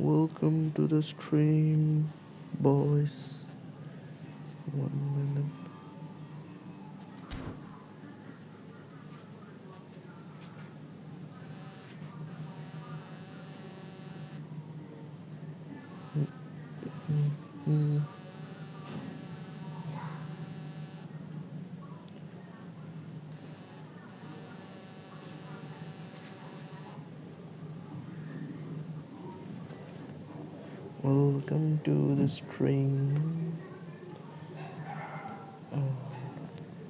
Welcome to the stream, boys. 1 minute. Mm. Welcome to the stream.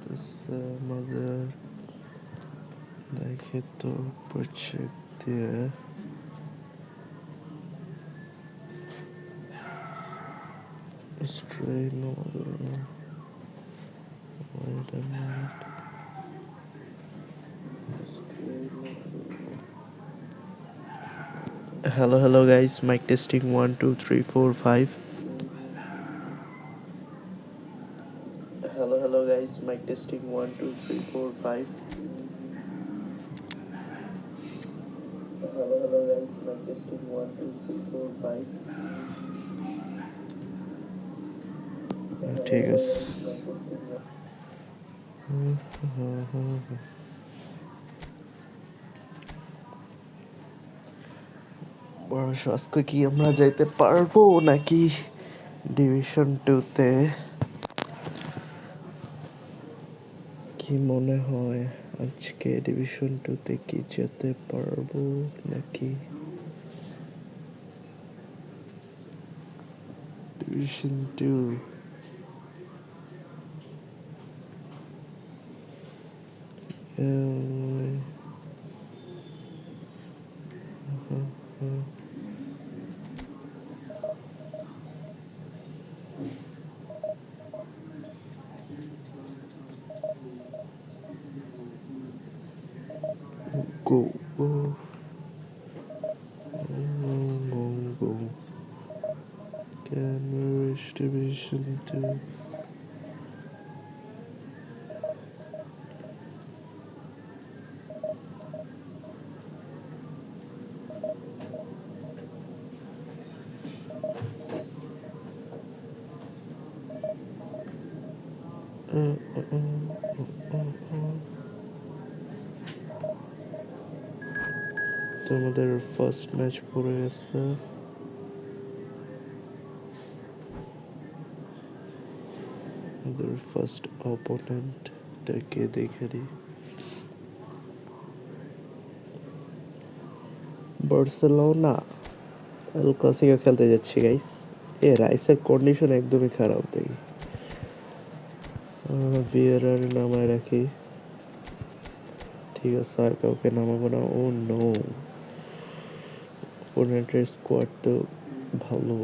This mother like to project there. Strain mother. Wait a minute. Hello guys, mic testing 1 2 3 4 5. Hello guys, mic testing 1 2 3 4 5. Hello guys, mic testing 1 2 3 4 5. ঠিক আছে আজকে কি আমরা যাইতে পারবো নাকি division 2 তে? কি মনে হয় আজকে ডিভিশন 2 তে কি যেতে পারবো নাকি division 2? Go. Can we reach division 2? তোমাদের ফার্স্ট ম্যাচ পড়ে গেছে। আমাদের ফার্স্ট অপোনেন্টটাকে দেখে নিই। বার্সেলোনা এল ক্লাসিকো খেলতে যাচ্ছি গাইস। রাইসের কন্ডিশন একদমই খারাপ দেখি। ভিয়েরার নামায় রাখি। ঠিক আছে, আর কাউকে নামাবো না। ও নো, অপোনেন্টের স্কোয়াড তো ভালো।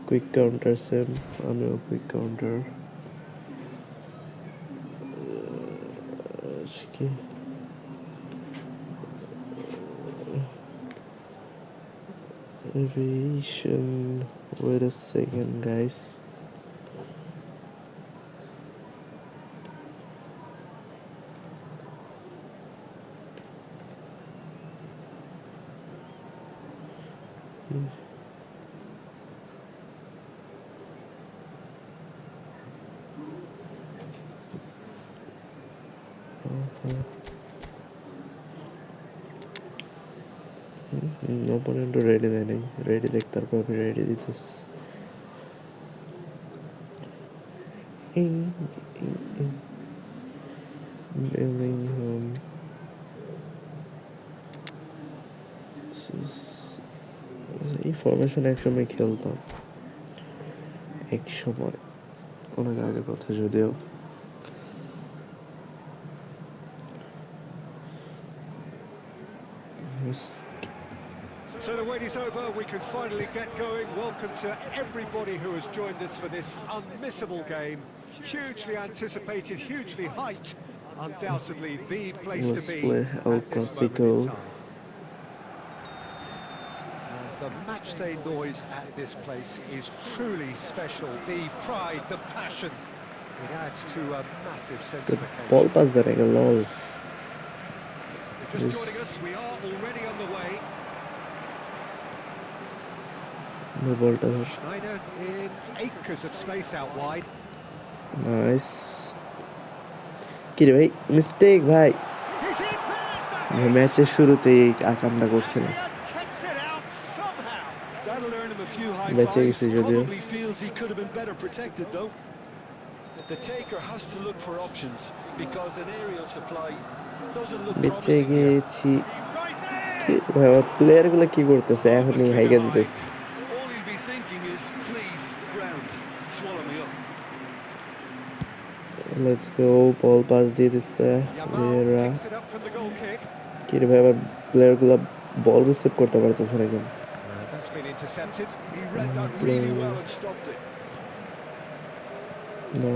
কুইক কাউন্টার সেম, আমিও কুইক কাউন্টার। কি aviation, wait a second guys. Opponent ready দেয় নাই, রেডি দেখ, তারপর আমি রেডি দিতেছি। এই ফরমেশন একসময় খেলতাম, একসময় অনেক আগে কথা যদিও। So the wait is over, we can finally get going. Welcome to everybody who has joined us for this unmissable game. Hugely anticipated, hugely hyped. Undoubtedly the place to be at this moment in time. The matchday noise at this place is truly special. The pride, the passion, it adds to a massive sense of occasion. Ball pass that like a lol. Just joining us, we are already on the way. বলটা ধর Schneider in acres of space out wide. Nice কি রে ভাই mistake ভাই He's in, there's the hit! ম্যাচের শুরুতেই আকামটা করছে And না he has kicked it out somehow. That'll earn him a few high বেঁচে fives. গেছি যদিও Probably feels he could have been better protected though. The taker has to look for options because an aerial supply doesn't look বেঁচে promising here. গেছি He কি rises! ভাই প্লেয়ারগুলো কি করতেছে এখনই হাইগা দিতেছে All he'll be thinking is, please, ground, swallow me up. Let's go ball pass দিয়ে দিচ্ছে Yamal এরা picks it up from the goal kick. কি রে ভাই আবার প্লেয়ারগুলো বল রিসিভ করতে পারতেছে না কেন That's been intercepted. He read that really well and stopped it. না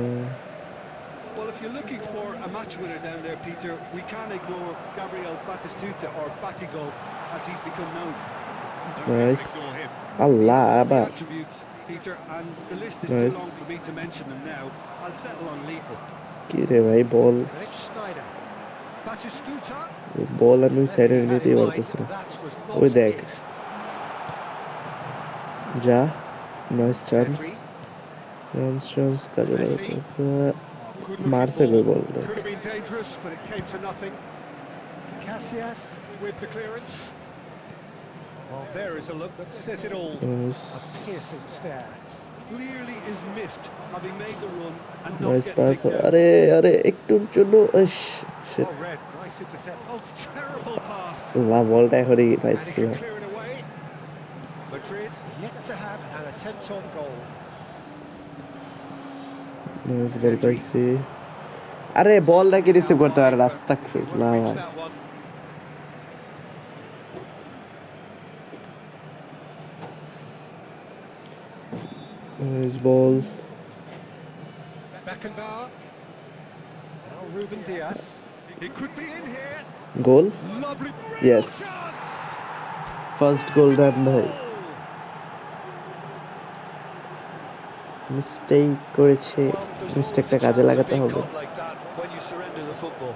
Well, if you're looking for a match winner down there, Peter, we can't ignore Gabriel Batistuta, or Batigol, as he's become known. Nice Ignore him. Allah He has all the আবার attributes, Peter, and the list is Nice. too long for me to mention them now. I'll settle on lethal. কি রে ভাই বল Next Schneider. Batistuta. বল আমি সাইডে He had নিতেই in mind পারতেছি না that was ওই not দেখ it. যা নাইস চান্স Pedri. চান্স কাজে লাগাতে Good looking মারছে ball. কই বল দেখ Could have been dangerous, but it came to nothing. Casillas with the clearance. Well, there is a look that says it all. Nice A piercing stare. Clearly is miffed, having made the run and not nice getting pass picked out. আরে আরে একটুর জন্য sheet Well read. Nice intercept. Oh, terrible pass. লা বলটা এখনই And he can পাইছিলাম clear it away. Madrid yet to have an attempt on goal. Nice বল পাইছি আরে বলটা কি রিসিভ করতে পারে রাস্তা না Reach ভাই that one. Nice ball Beckenbauer. Now Ruben Diaz. He could be in here. Goal Lovely. Yes. Chance. First goal done ভাই মিস্টেক করেছে Well, there's মিস্টেকটা always a কাজে chance of লাগাতে being হবে caught like that when you surrender the football.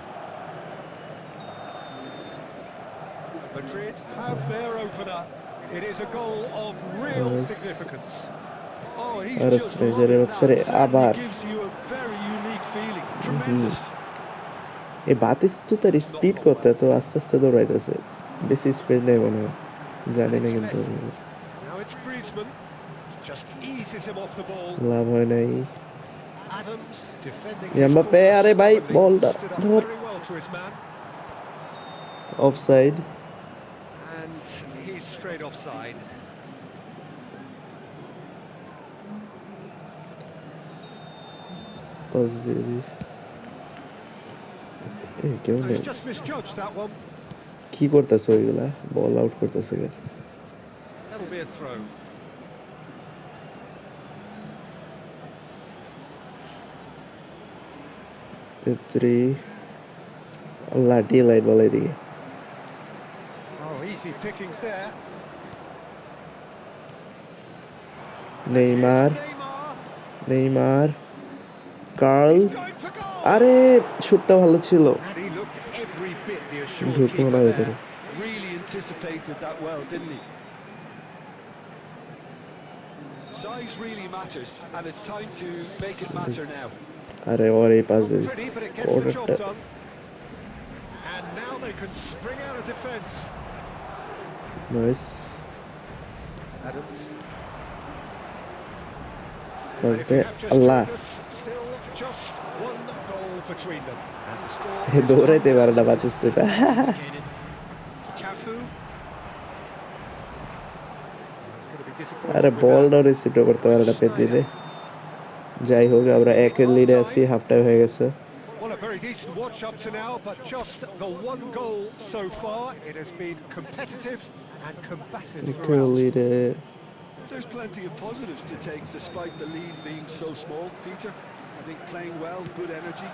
Madrid have their opener. It is a goal of real Nice. significance. Oh, he's Aras just Fraser loving বাচ্চারে that. Certainly আবার gives you a very unique feeling. Tremendous. এই বাতিস তো তার speed কত তো আস্তে আস্তে দৌড়াইতেছে বেশি স্পিড নেই মনে হয় জানি না কিন্তু Now it's Griezmann. Just eases him off the ball. লাভ হয় নাই Adams defending এমবাপ্পে, আরে ভাই, বলটা ধর। very well to his man. Offside And he's straight offside. Pass দিয়ে দি এই কেউ No, নেই he's just misjudged that one. কি করতেছে ওইগুলা বল আউট করতেছে That'll be a throw. Petri আল্লাহ ডি লাইট বল এদিকে Oh, easy pickings there. Neymar Here's Neymar. Neymar curl He's going for goal. আরে শুটটা ভালো ছিল And he looked every bit the assured ঢুকলো না keeper ভেতরে there. Really anticipated that well, didn't he? Size really matters, and it's time to make it matter now. আরে ওর এই pass Not দিয়ে pretty, but it gets the job অর্ডারটা done. And now they can spring out of defence. Nice Adams. Pass And if দে you have just আল্লাহ joined us, still just one goal between them. As the score হে is দৌড়াইতে পারে না বাতিস্তুটা Cafu. It's going to be disappointing আরে with বলটাও রিসিভটা করতে পারে না পেদিনে যাই হোক আমরা একের লিডে আছি হাফ টাইম হয়ে গেছে Well, a very decent watch up to now, but just the one goal so far. It has been competitive and combative একের throughout. লিডে There's plenty of positives to take despite the lead being so small, Peter. I think playing well, good energy.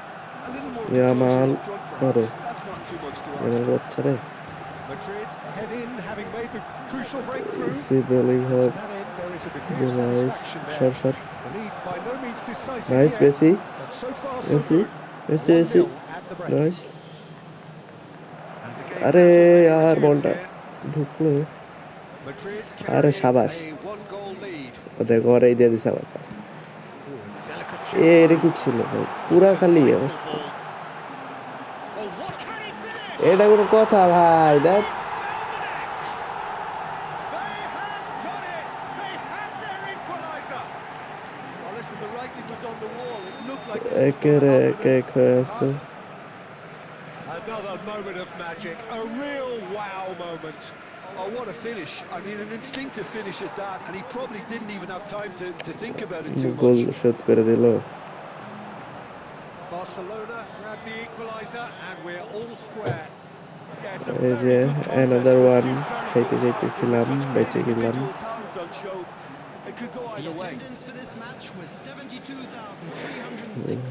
A little more Yeah, composure man. up front, Got perhaps. it. That's not too much to এবার ask. বাচ্চা রে Madrid head in, having made the crucial breakthrough. সি বেলিং To হাব that end, there is a degree of delight satisfaction সর there. সর The lead by no means decisive nice yet, বেশি but so far so বেশি good. বেশি বেশি 1-0 at the break. Nice And the game আরে has already R resumed বলটা here. ঢুকলে Madrid Are carrying shabash. a one-goal lead. ওদের ঘরেই দিয়ে দিছে আবার পাস। Delicate এটা chip কি through. ছিল ভাই? পুরা খালি Great অবস্থা। football. Oh, what can he finish? এটা কোনো কথা ভাই? দেখ He's found the net. They have done it. They have their equaliser. Well, listen, the writing was on the wall. It looked like this was going to একেরে happen, একে and হয়ে it আছে। has. Another moment of magic, a real wow moment. Oh, what a finish. I mean, an instinctive finish at that, and he probably didn't even have time to think about it too goal much. শোধ করে দিল। Barcelona grab the equaliser, and we're all square. Yeah, it's a এই very যে good contest another with one two very খাইতে good sides, and with যাইতেছিলাম such great বেঁচে গেলাম। individual talent on show, it could go The either way. attendance for this match was 72,306.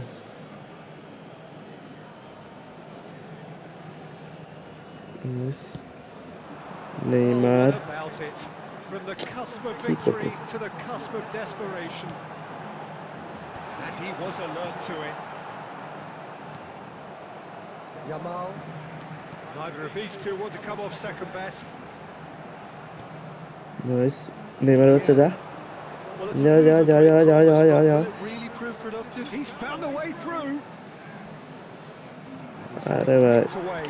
Yes. Oh, Neymar what about it? From the cusp of কি victory করতেছে? to the cusp of desperation. And he was alert to it. Yamal. Neither of these two want to come off second best. বয়স Neymar হচ্ছে যা Well, it's a যা move যা of যা great যা যা promise, যা but যা will it really prove productive? He's found a way through. আরে ভাই Tucked away.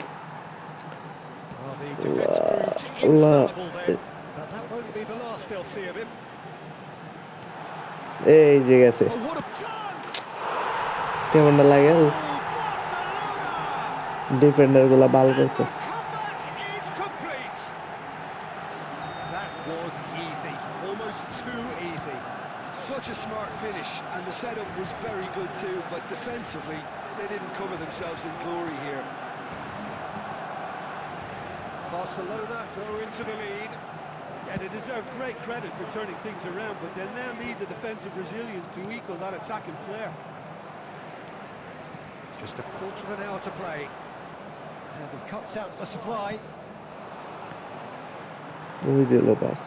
Well, the defence proved infallible then, but that won't be the last they'll see of him. এই যে গেছে Oh, what a chance! কেমনটা লাগে Oh, Barcelona! Defender গুলা বাল And the করতেছে comeback is complete. That was easy, almost too easy. Such a smart finish, and the setup was very good too, but defensively, they didn't cover themselves in glory here. Barcelona go into the lead. Yeah, they deserve great credit for turning things around, but they'll now need the defensive resilience to equal that attacking flair. Just a quarter of an hour to play. And he cuts out the supply. ওই দিল pass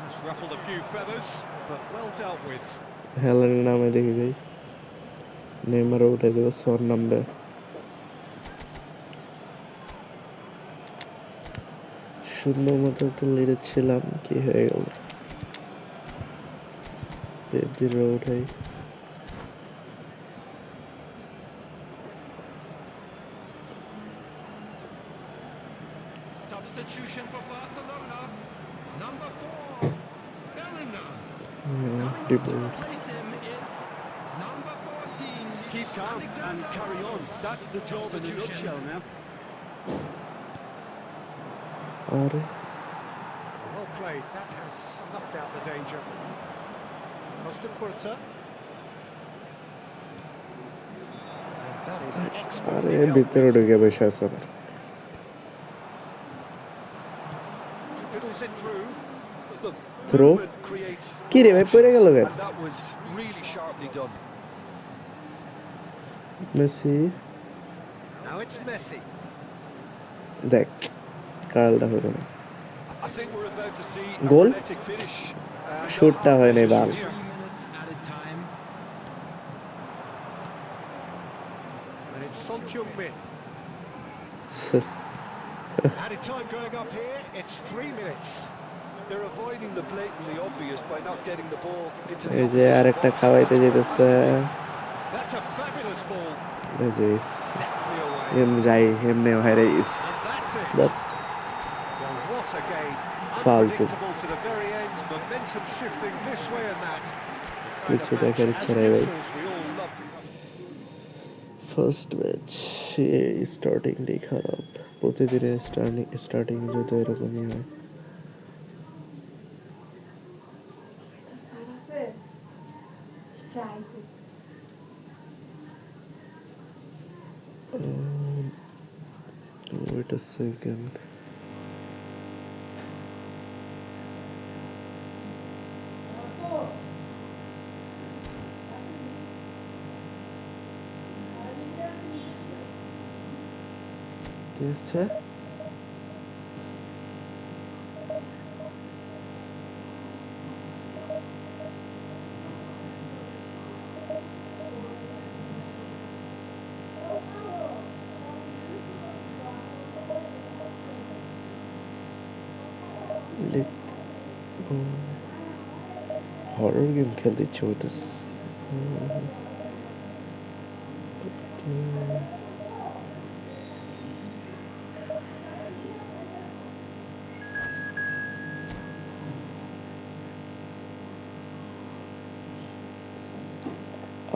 Has ruffled a few feathers, but well dealt with. হেলানের নামে দেখি ভাই নেইমারও উঠে দেব সর নামবে সুন্দর মতো একটা লিডে ছিলাম কি হয়ে গেল পেদ্দিরও উঠাই Substitution for Barcelona. Number 4, Bellingham. Coming on to deport replace him is number 14. Keep calm and carry on. That's the job in a nutshell now. আরে Well played. That has snuffed out the danger. Costa Curta. And that is আরে expertly dealt ভিতরে with. ঢুকে বসে আছে আবার Fiddles it through. Look, Throw. movement creates কি রে ভাই পড়ে গেল কেন and that was really sharply done. Messi Now it's Messi. দেখ কার্লটা হলো না I think we're about to see a Goal? frenetic finish. No Shoot-টা hard হয় নাই position Bal. here. 3 minutes added time. And it's Son Heung-min. Added time going up here. It's 3 minutes. They're avoiding the blatantly obvious by not getting the ball into the এই যে opposition আরেকটা box. খাওয়াইতে That's where it has যেতেছে to be. That's a fabulous ball. এই যে Deftly away. এমনি যাই এমনি হাইরে গেছে And that's it. But- Well, what a game. ফালতু Unpredictable to the very end. Momentum shifting this way and that. কিছু Kind of দেখার match ইচ্ছা as নাই ভাই neutrals we all love. First match স্টার্টিংটাই খারাপ প্রতিদিনের স্টার্টিং যদি এরকমই হয় Wait a second. কি হচ্ছে লিখতে হরর গেম খেলতে ইচ্ছে করতেছে।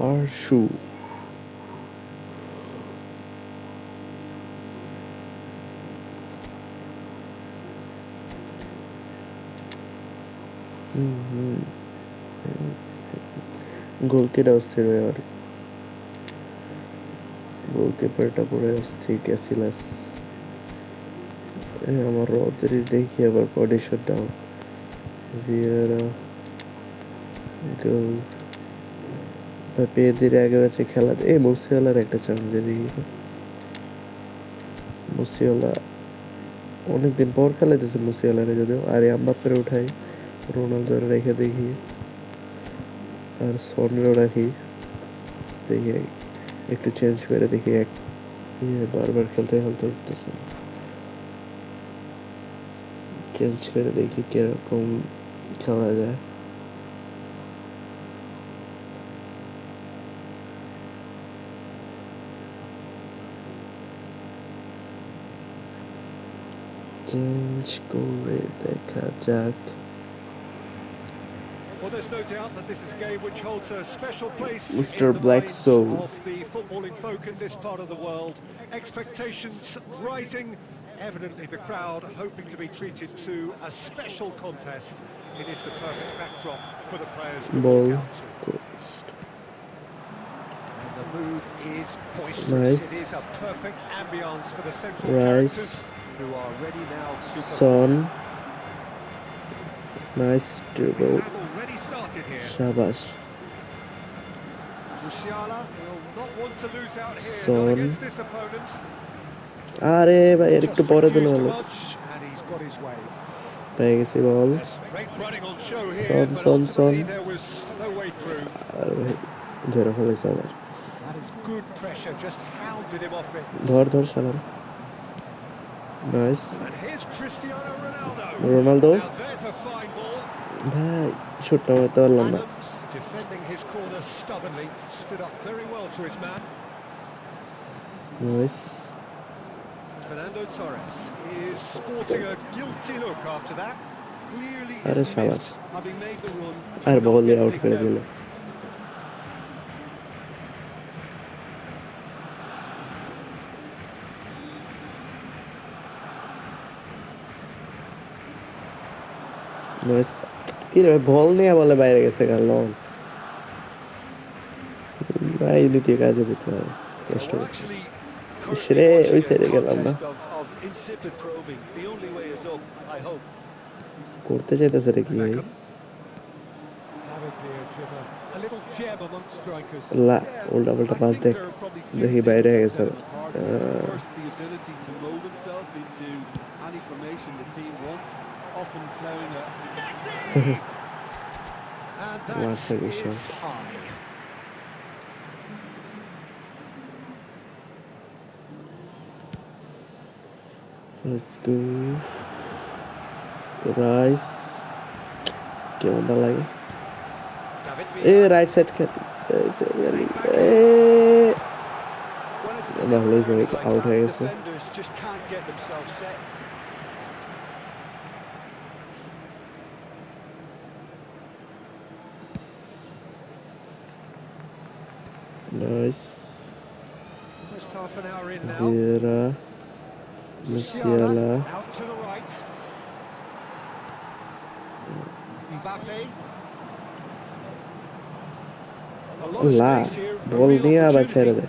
আর শু গোলকিটা অস্থির হয়ে আর গোলকিপারটা পরে অস্থির ক্যাসিলাস। আমার রদ্রি দেখি আবার কন্ডিশন ডাউন। ভিয়েরা গোল পেয়েদের আগে আছে খেলা। এই মুসিওয়ালার একটা চান্স দেখি। মুসিওয়ালা অনেকদিন পর খেলাইতেছে মুসিওয়ালারে যদিও। আর আম্বাপ্পের উঠাই, রোনালদোরে রেখে দেখি, আর সনেরও রাখি। দেখি একটু চেঞ্জ করে দেখি। বারবার খেলতে খেলতে উঠতেছে, চেঞ্জ করে দেখি কিরকম খেলা যায়। চেঞ্জ করে দেখা যাক। Well, there's no doubt that this is a game which holds a special place Mr. in the Black minds Soul. of the footballing folk in this part of the world. Expectations rising, evidently the crowd hoping to be treated to a special contest. It is the perfect backdrop for the players to Ball walk out to. crossed. And the mood is boisterous. Nice. It is a perfect ambience for the central Rice. characters who are ready now to perform. Son. Nice We dribble. have already started here. Shabash. Musiala will not want to lose out here, Son. not against this opponent. আরে ভাই এর একটু Just পরে দিলে refused to ভালো। budge, and he's got his way. পেয়ে গেছি বল। Yes, great running on show here, Son, but son, ultimately son. there was no way through. আর ভাই ধরে ফেলেছে আবার। That is good pressure, just hounded him off it. ধর ধর শালার। Nice. And here's Cristiano Ronaldo. Ronaldo Now there's a fine ball. ভাই শটটা মারতে পারলাম না। Adams defending his corner stubbornly, stood up very well to his man. Nice. Fernando Torres is sporting a guilty look after that. Clearly আরে is শাবাশ। missed, having made the run. আর not বল দিয়ে been আউট picked করে out. দিল। Nice. কি রে বল নিয়ে বলে বাইরে গেছে গেল। ভাই দ্বিতীয় কাজে দিতে হবে কষ্ট Well, করে। actually, ইসরে currently ওই watching a সাইডে গেলাম না। contest of insipid probing. The only way is up, I hope. করতে চাইতেছে রে কি? Beckham. David Villa Jibber, a little gem amongst strikers. লা Yeah, উল্টা পাল্টা I পাস think দেখ। there are probably two দেখি things বাইরে that হয়ে গেছে। set him apart. First, the ability to mold himself into any formation the team wants, often playing a And Once that again, is high. Let's go. Rice কেমনটা লাগে? David এ Villa. Right side খেল। When it's ভালো হয়েছে, delivered like out হয়ে that, গেছে। defenders just can't get themselves set. Nice. Just half an hour in now. Vieira, Musiala, Out to the right. Mbappe. A lot of লা space here. A ball real নিয়ে আবার opportunity. ছেড়ে দে।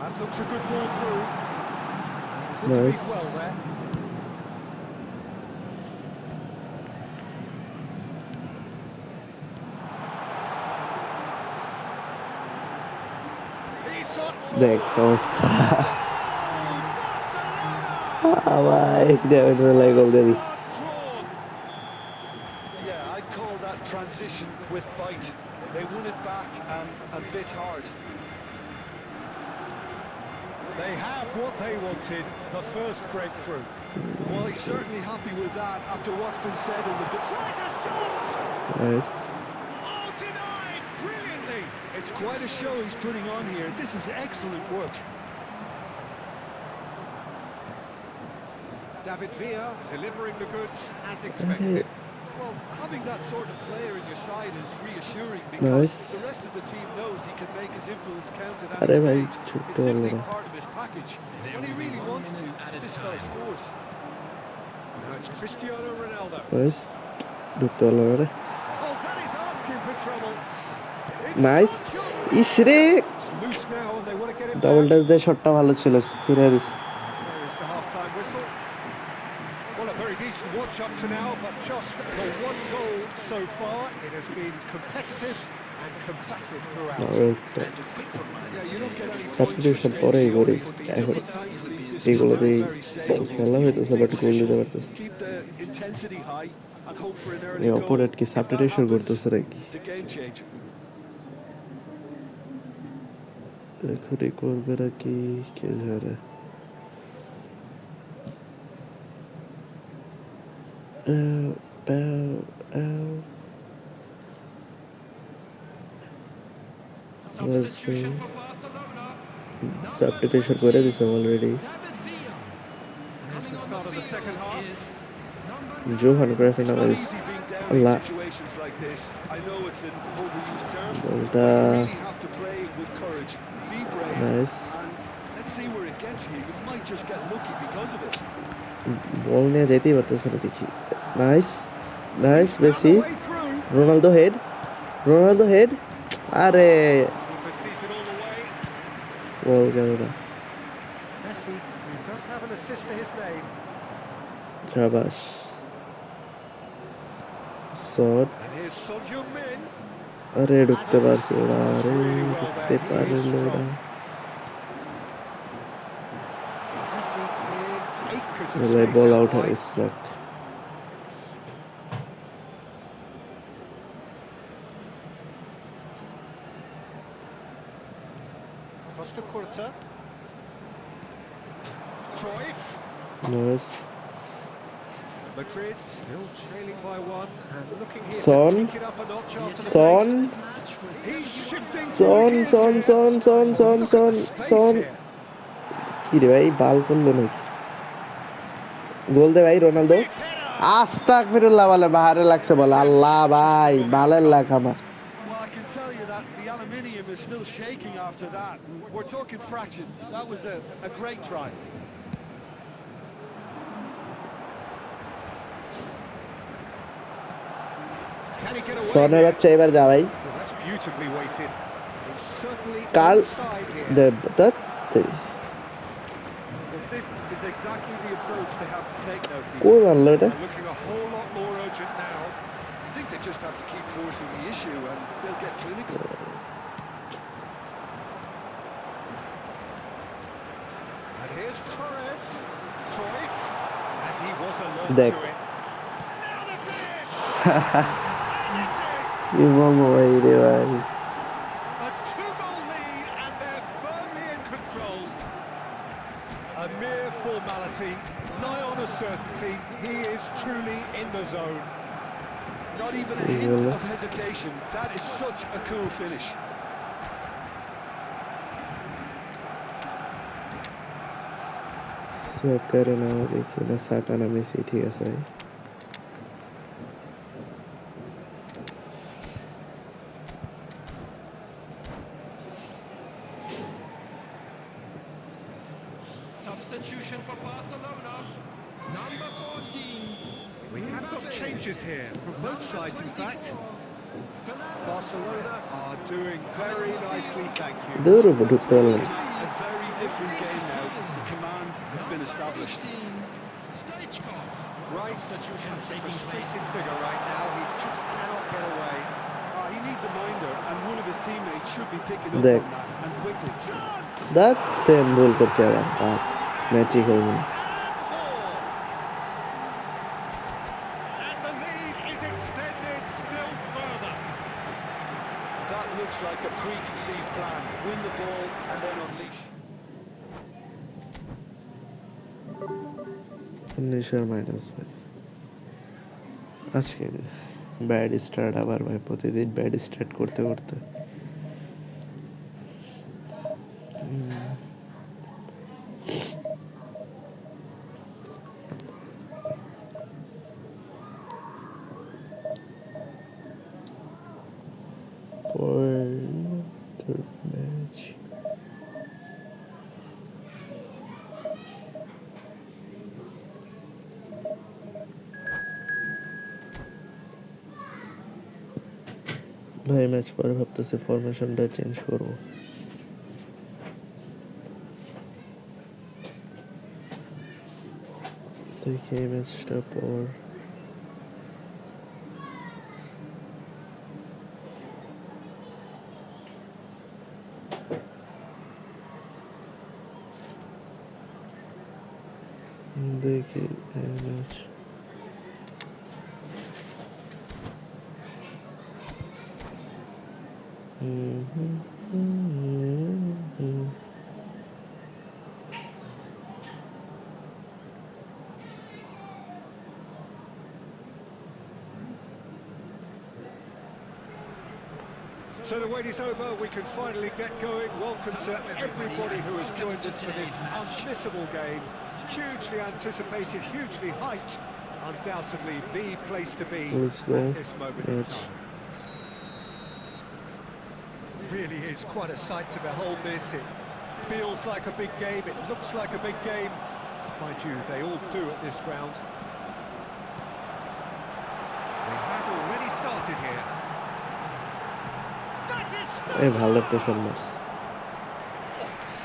That looks a good ball through. He's Nice. intervened well there. He's got দেখ অবস্থা। ভাই David লাই গোল দিয়ে this. Drawn. Yeah, I'd call that transition with bite. They won it back and bit hard. They have what they wanted, the first breakthrough. Well, he's certainly happy with that after what's been said in the... Tries a shot! Nice. Oh, denied brilliantly! It's quite a show he's putting on here. This is excellent work. David Villa delivering the goods as expected. Well, having that sort of player in your side is reassuring Nice. because the rest of the team knows he can make his influence count at any अरे भाई stage. छुट्टी It's simply वाला part of his package. When he really wants to, this fella scores. Now it's Cristiano Ronaldo. Nice. ঢুকতে পারলো না রে Oh, Danny's asking for trouble. Nice ইশরে It's loose now and they want to get it double back. Touch দিয়ে শটটা ভালো ছিল ফিরে this There is the half-time whistle. Well, a very decent watch up to now, but just the one goal so far. It has been competitive and combative throughout. Yeah, you don't get any points for substitution staying পরেই here, করি Peter, এখন but thankfully this is এগুলো still দিয়ে very safe. খেলা হইতেছে but গোল দিতে পারতেছে Keep the intensity high and hope for an এই early goal. অপোনেন্ট কি If that সাবস্টিটিউশন happens, করতেছে নাকি it's a game changer. এখনই করবে নাকি কে জানে Substitution for Barcelona. সাবস্টিটিউশন করে দিছে already David Villa. That's the start of the second half. Johan Cruyff It's নাম not is easy being down in Allah. situations like this. I know it's an overused term, but বলটা you really have to play with courage. Be brave, nice and let's see where it gets you. You might just get lucky because of it. বল নিয়ে যেতেই পারতেছে না দেখি nice nice Found বেশি a way through. Ronaldo head আরে He sees it all the way. বল গেল না Messi, who does have an assist to his name. শাবাশ shot And here's Son Heung-min. আরে ঢুকতে পারছিল না আরে ঢুকতে পারল না Messi in acres of বলে space বল out আউট wide. হয় স্ট্রাক Costa Curta. Cruyff. Nice Madrid still trailing by one and looking here Son. to take it up a notch after the Son. break. He's shifting Son, through the Son, gears Son, here. Son, Son, Look at Son, the space Son. here. কি রে ভাই বাল করলো নাকি গোল দে ভাই Ronaldo আস্তাগফিরুল্লাহ বলে বাহারে লাগছে বলে আল্লাহ ভাই বালের লাখ আমার Well, I can tell you that the aluminium is still shaking after that. We're talking fractions. That was a great try. Can he get away সনের here? বাচ্চা এবার যা ভাই Well, that's beautifully weighted. He's certainly কাল onside here. Debdutta But this is exactly the approach they have to take now, Peter. কোন মারলো এটা They're looking a whole lot more urgent now. I think they just have to keep forcing the issue and they'll get clinical. And here's Torres. Cruyff. And he was alert Deck. to it. Now the finish! কি বলবো ভাই রে ভাই A two-goal lead and they're firmly in control. A mere formality, nigh on a certainty. He is truly in the zone. Not even a hint of hesitation. That is such a cool finish. সাকার না দেখি না সাকা না Messi ঠিক আছে ভাই Substitution for Barcelona. Number 14. We have got changes here from both sides, in fact. Barcelona are doing very nicely, thank you. দূর ঢুকতে পারলাম না A very different game now. The command has been established. Rice is a frustrated figure right now. He just cannot get away. He needs a minder, and one of his teammates should be picking up Deck. on that, and quickly. That same ভুল করছে আবার ম্যাচই হইনি And the lead is extended still further. That looks like a preconceived plan. Win the ball and then unleash. Finisher minus ভাই আজকে bad start আবার ভাই প্রতিদিন ব্যাড স্টার্ট করতে করতে third match ভাই ম্যাচ পরে ভাবতেছি ফরমেশনটা চেঞ্জ করবো দেখি এই ম্যাচটা পর দেখি এই match So the wait is over, we can finally get going. Welcome to everybody who has joined us for this unmissable game. Hugely anticipated, hugely hyped. Undoubtedly the place to be at this moment in time. Really is quite a sight to behold this. It feels like a big game, it looks like a big game. Mind you, they all do at this ground. They have already started here. এই ভালো একটা সম্মাস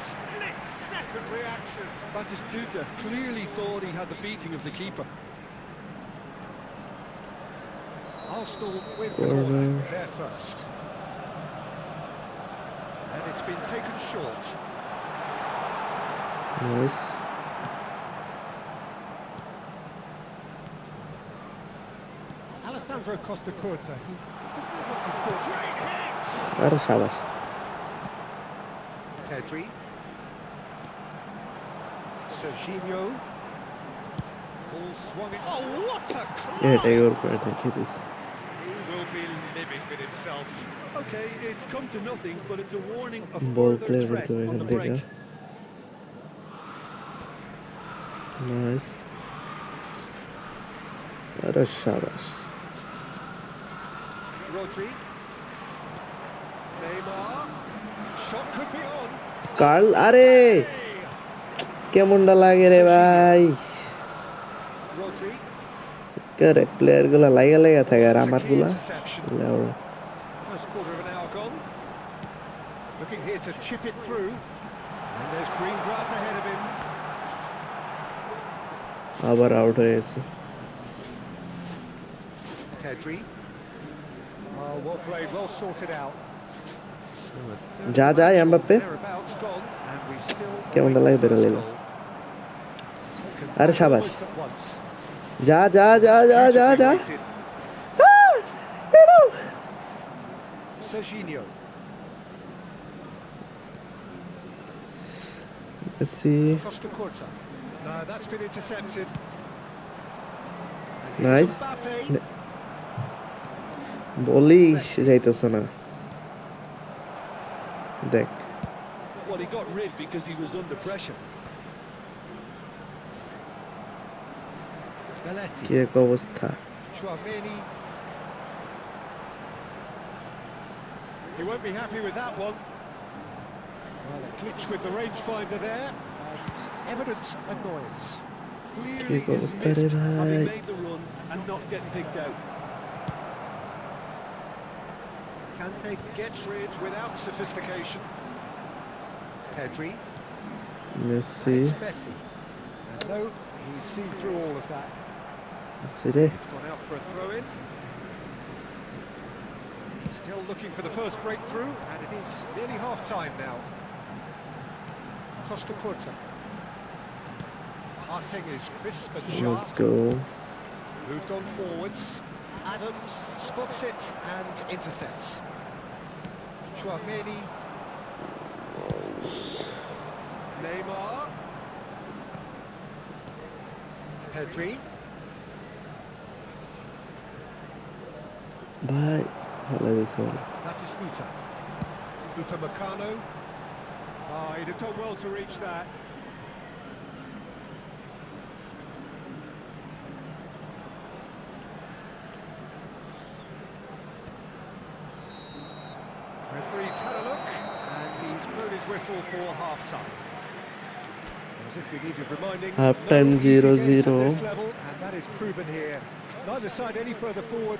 Split-second reaction. Batistuta clearly thought he had the beating of the keeper. Arsenal with the corner there first. And it's been taken short. Nice Alessandro Costa Curta, he doesn't have what you call great hits. আরে শাবাশ Pedri. Serginho. Ball swung in. Oh, what a এটাই clap! ওর করে দেখিয়ে this He will be living with himself. Okay, it's come to nothing, but it's a warning of ball further play threat করতে হবে on এখান the থেকে break. Nice আরে শাবাশ Rodri. Neymar. Shot could be on. কার্ল আরে কেমনটা লাগে রে ভাই Rodri. করে প্লেয়ার গুলা লাগা লাগা থাকে আর It's a আমার key গুলা interception. First quarter of an hour gone. Looking here to chip it through. And there's green grass ahead of him. আবার আউট হয়ে গেছে Pedri. Oh, well played, well sorted out. So a third যা যা match Mbappe thereabouts gone, and we still কেমনটা await লাগে the বেরো first দিল goal. Taken আরে শাবাশ almost at once. যা যা যা যা যা যা Beautifully weighted. Serginho. Messi Costa Curta. No, that's been intercepted. And Nice. here's Mbappe. বলি যাইতেছে না দেখ Well, he got rid because he was under pressure. Belletti. কি এক অবস্থা Chouameni. He won't be happy with that one. Well, a glitch with the rangefinder there, and evident annoyance. Clearly Kiko is Stare miffed having bhai. made the run and not getting picked out. Kante gets rid without sophistication. Pedri. Messi It's Messi. And no, he's seen through all of that. Messi রে It's gone out for a throw-in. Still looking for the first breakthrough, and it is nearly half-time now. Costa Curta. Passing is crisp and sharp. Let's go Moved on forwards. Adams spots it and intercepts. Chouameni. Neymar. Pedri. ভাই ভালো দিছে বলে That is Uta. Uta Meccano. Ah, he'd have done well to reach that. Referee's had a look, and he's blown his whistle for half-time. As if we needed reminding, Half-time no easy 0-0. games at this level, and that is proven here. Neither side any further forward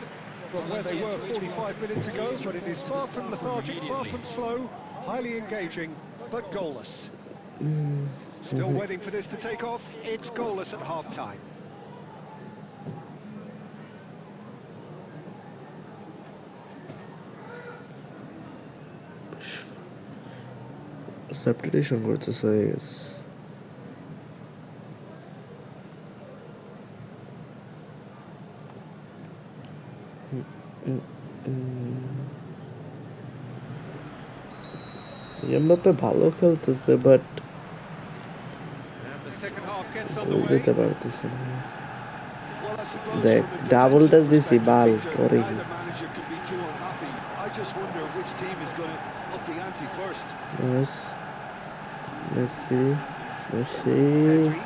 from where they were 45 minutes ago, but it is far from lethargic, far from slow, highly engaging, but goalless. Still waiting for this to take off. It's goalless at half-time. Substitution করতেছে হয়ে গেছে Mbappe ভালো খেলতেছে but And the second half gets goal underway. দিতে পারতেছে না Well, I suppose দেখ from a double defensive touch দিছি perspective, বাল Peter, করে কি neither manager can be too unhappy. I just wonder which team is going to up the ante first. বাস Messi Messi Pedri. And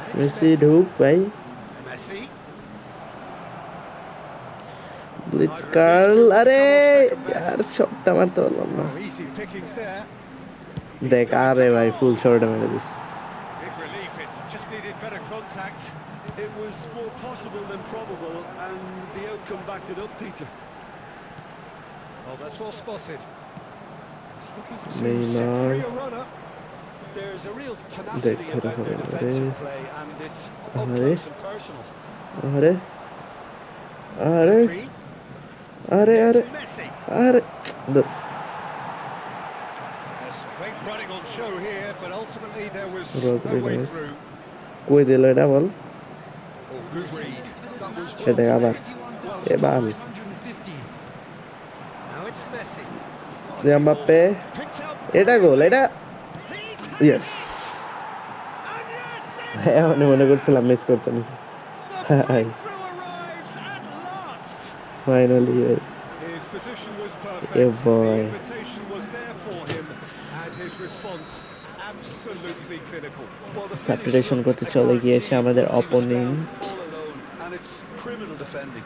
it's Messi ঢুক ভাই Messi. Blitz curl আরে यार শটটা মারতে পারলাম না Oh, easy pickings there. দেখ আরে ভাই ফুল শটটা মেরে this Big relief, it just needed better contact. It was more possible than probable, and the outcome backed it up, Peter. Oh, that's well spotted. Just looking to Neymar. set free a runner. There's a real tenacity Dekho about their dekho, defensive are. play, and it's up Are. close and personal. আরে আরে Pedri. আরে আরে It's Messi. আরে There's great running on show here, but ultimately there was no Rodriguez. way through. কই দিল এটা বল Oh, good read. That was A well দেখ played. আবার এ বাল Now it's Messi. Mbappe Picked up. এটা গোল এটা He's ইয়েস and yes, হ্যাঁ আমি মনে করছিলাম মিস করতে নিছি the Hi. breakthrough arrives at last. Finally His position was perfect. Yeah, boy. The invitation was there for him, and his response absolutely clinical. Well, the Substitution finish করতে looked চলে a গিয়েছে guarantee আমাদের once he was opponent. found all alone, and it's criminal defending.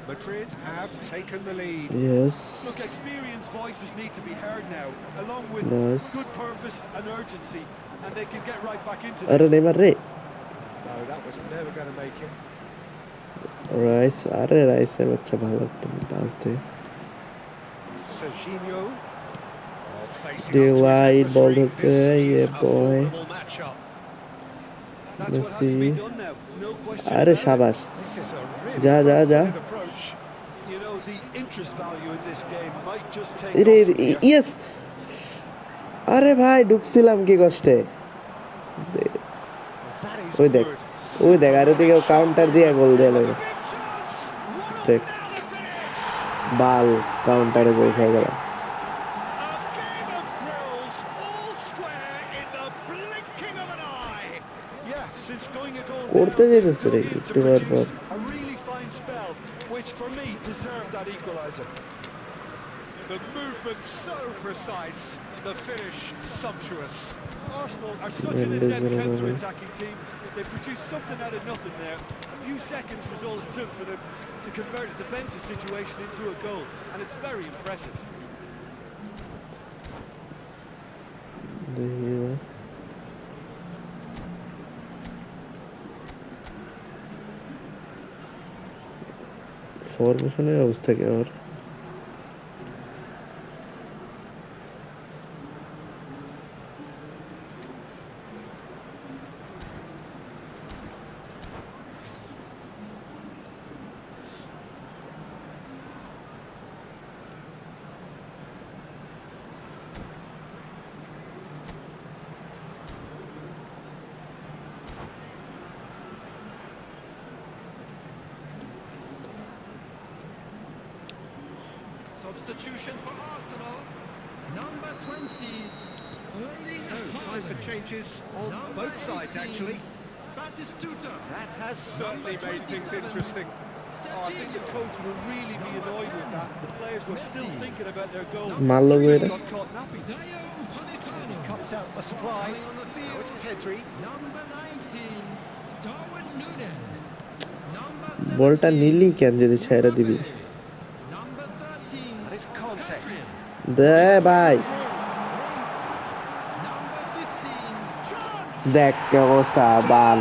Madrid have taken the lead. Yes Look, experienced voices need to be heard now, along with Nice. good purpose and urgency, and they can get right back into আরে this. Neymar রে No, that was never going to make it. Rice আরে রাইসের বাচ্চা ভালো একটা pass they Serginho. Facing Still up to his wide, ball adversary. hook there, This is yeah, a boy. formidable matchup. That's what has to be Messi. done now, no question আরে about it. শাবাশ This is a really Ja, ja, ja. front-footed approach. You know, the interest value in this game might just take এরে off from here. Yes আরে ভাই ঢুকছিলাম কি কষ্টে That is ওই দেখ good. ওই দেখ আর ওদিকে কাউন্টার দিয়ে গোল দিয়ে A লাগবে big chance. What a দেখ nail finish. বাল কাউন্টারে গোল খেয়ে গেলাম A game of thrills, all square in the blinking of an eye. Yeah, since going a goal করতে down, যেতেছে রে they've একটু done বার it to পর produce a really fine spell, which for me deserved that equaliser. The movement so precise, the finish sumptuous. Arsenal are such an Mendes adept will have a- counter-attacking team. They produced something out of nothing there. A few seconds was all it took for them to convert a defensive situation into a goal, and it's very impressive. দেখি এবার ফরমেশনের অবস্থা কি আর Substitution for Arsenal. Number 20. So, time for changes on both sides, actually. Batistuta. That has certainly made things interesting. Oh, I think the coach will really be annoyed with that. The players were still thinking about their goal. Marlo Just Guerra. got caught napping. Dayo Upamecano. Cuts out the supply. Coming on the Now field. it's Pedri. Number 19. Darwin Núñez. Number বলটা 17. নিলি কেন যদি ছেড়ে দিবি Number 13. That is Conte. দে ভাই Number 15. দেখ কি অবস্থা বাল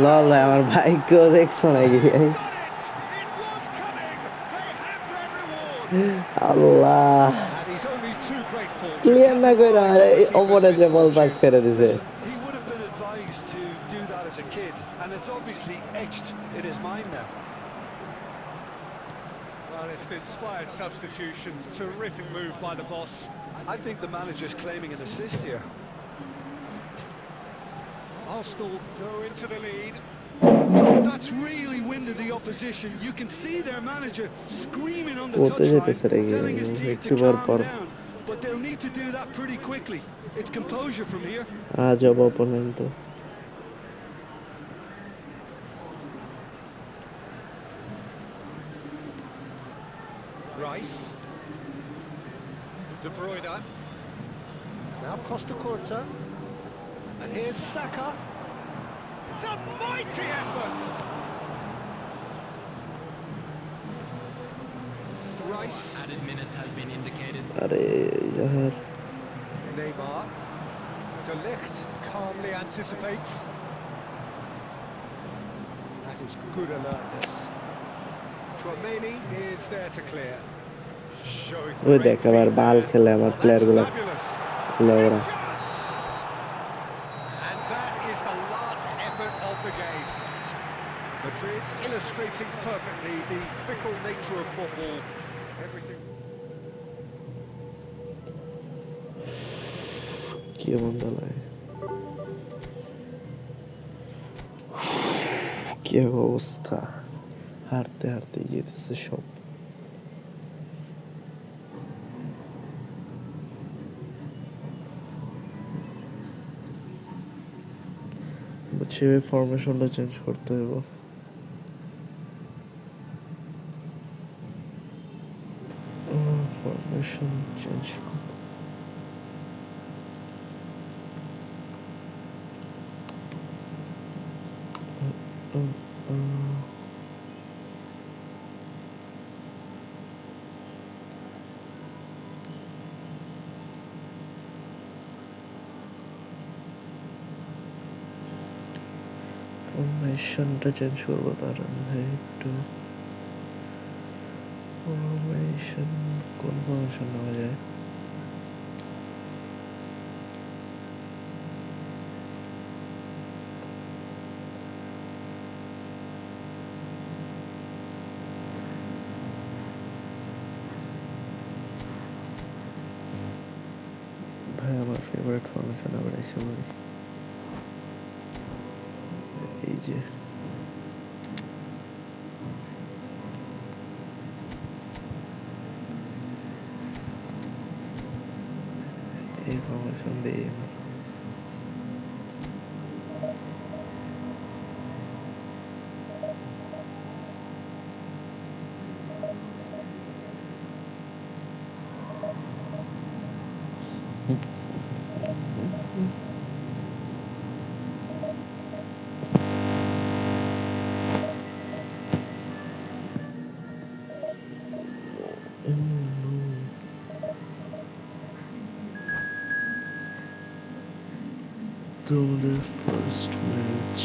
লল আমার ভাইকেও দেখছো নাকি It was coming. They have their reward. Allah And he's only too grateful. to clear না করে capitalise on the অপরের যে keeper's বল পাস misfortune. করে দিছে Listen, he would have been advised to do that as a kid, and it's obviously etched in his mind now. Well, it's an inspired substitution. Terrific move by the boss. I think the manager's claiming an assist here. Arsenal go into the lead. Oh, that's really winded the opposition. You can see their manager screaming on the করতে touchline, যেতেছে রে telling his team একটু to পর calm পর down. But they'll need to do that pretty quickly. It's composure from here. আজব opponent তো Rice. De Bruyne. Now Costa Curta. And here's Saka. It's a mighty effort. Rice. Added minutes has been indicated. আরে यार Neymar. De Ligt calmly anticipates. That is good alertness. Tchouaméni is there to clear. Showing ওই great দেখ আবার feet Bal there. খেলে আমার Well, player that's গুলা fabulous. লেওরা Great chance. And that is the last effort of the game. Madrid illustrating perfectly the fickle nature of football. Everything. কি মন দালায় কি অবস্থা হারতে হারতে যেতেছে সব বুঝছি ফরমেশনটা চেঞ্জ করতে হবে ফরমেশন চেঞ্জ ফরমেশনটা চেঞ্জ করবো তার একটু ফরমেশন কোন ফরমেশন নেওয়া যায় ভাই আমার ফেভারিট ফরমেশন আবার এসে বলি এই যে এই ফরমেশন দিয়ে তোমাদের first match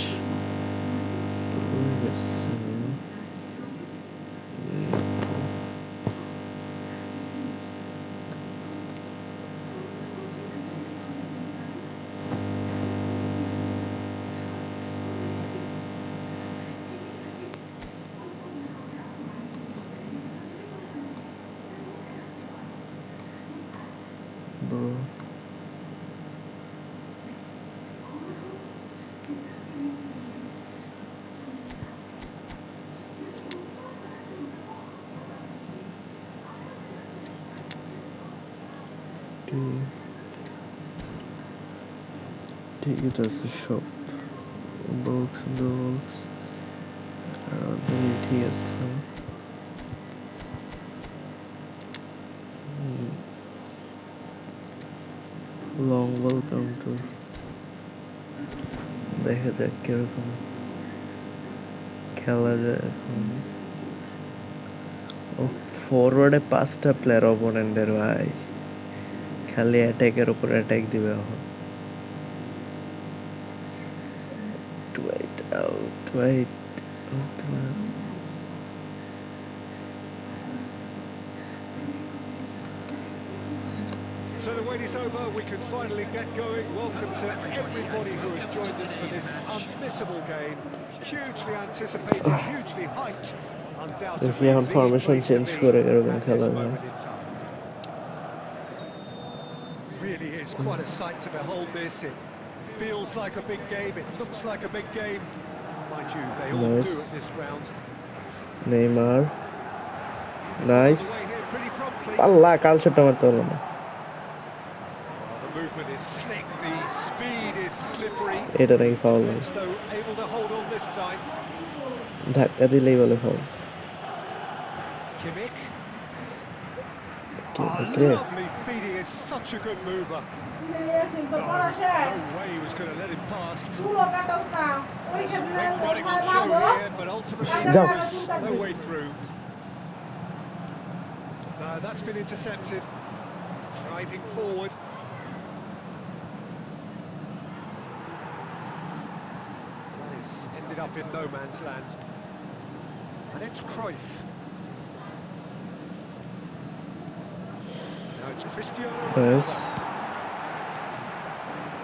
bro Ticket as a shop. Box and dogs. BTS. Long welcome to. দেখা যাক কিরকম খেলা যায় এখন। ফরওয়ার্ডে 5টা প্লেয়ার অপোনেন্টের ভাই, খালি অ্যাটাকের উপর অ্যাটাক দিবে এখন। Wait. So the wait is over, we can finally get going. Welcome to everybody who has joined us for this unmissable game. Hugely anticipated, hugely hyped. Undoubtedly, দেখি এখন ফরমেশন চেঞ্জ করে এরকম খেলা হয়। Really is quite a sight to behold this. It feels like a big game, it looks like a big game. Mind you, they all do at this ground. Neymar. Nice. Allah, কাল শটটা মারতে পারলো না। The movement is slick, the speed is slippery. এটা নাকি foul নেই, able to hold on this time. ধাক্কা দিলেই বলে foul. Kimmich. Lovely feeding, is such a good mover. No way he was going to let him past. Running on show here, but ultimately there was no way through. No, that's been intercepted. Driving forward. This ended up in no man's land. And it's Cruyff. Now it's Cristiano Nice.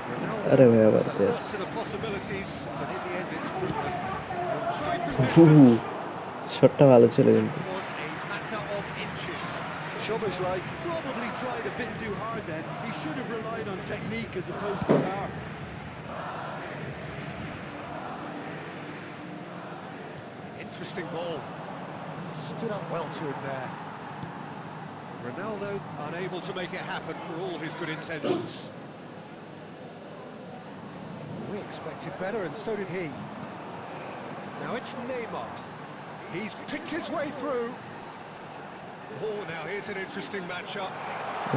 Ronaldo. अरे भाई आवाज दे। Lots of the possibilities, but in the end it's fruitless. Tried from distance. শটটা ভালো ছিল কিন্তু। It was a matter of inches. Szoboszlai probably tried a bit too hard then. He should have relied on technique as opposed to power. Interesting ball. Stood up well to him there. Ronaldo unable to make it happen for all his good intentions. We expected better, and so did he. Now it's Neymar. He's picked his way through. Oh, now here's an interesting matchup.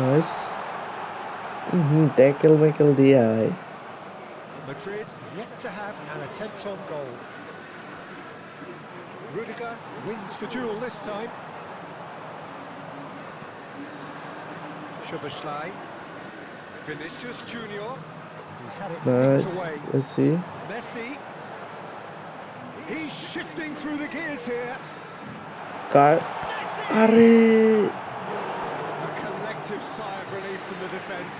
Nice. Tackle Michael Diaz. Madrid yet to have an attempt on goal. Rudiger wins the duel this time. Szoboszlai. Vinicius Junior. He's had it Nice. nicked away. Let's see. Messi. He's shifting through the gears here. Car. Arre. A collective sigh of relief from the defence.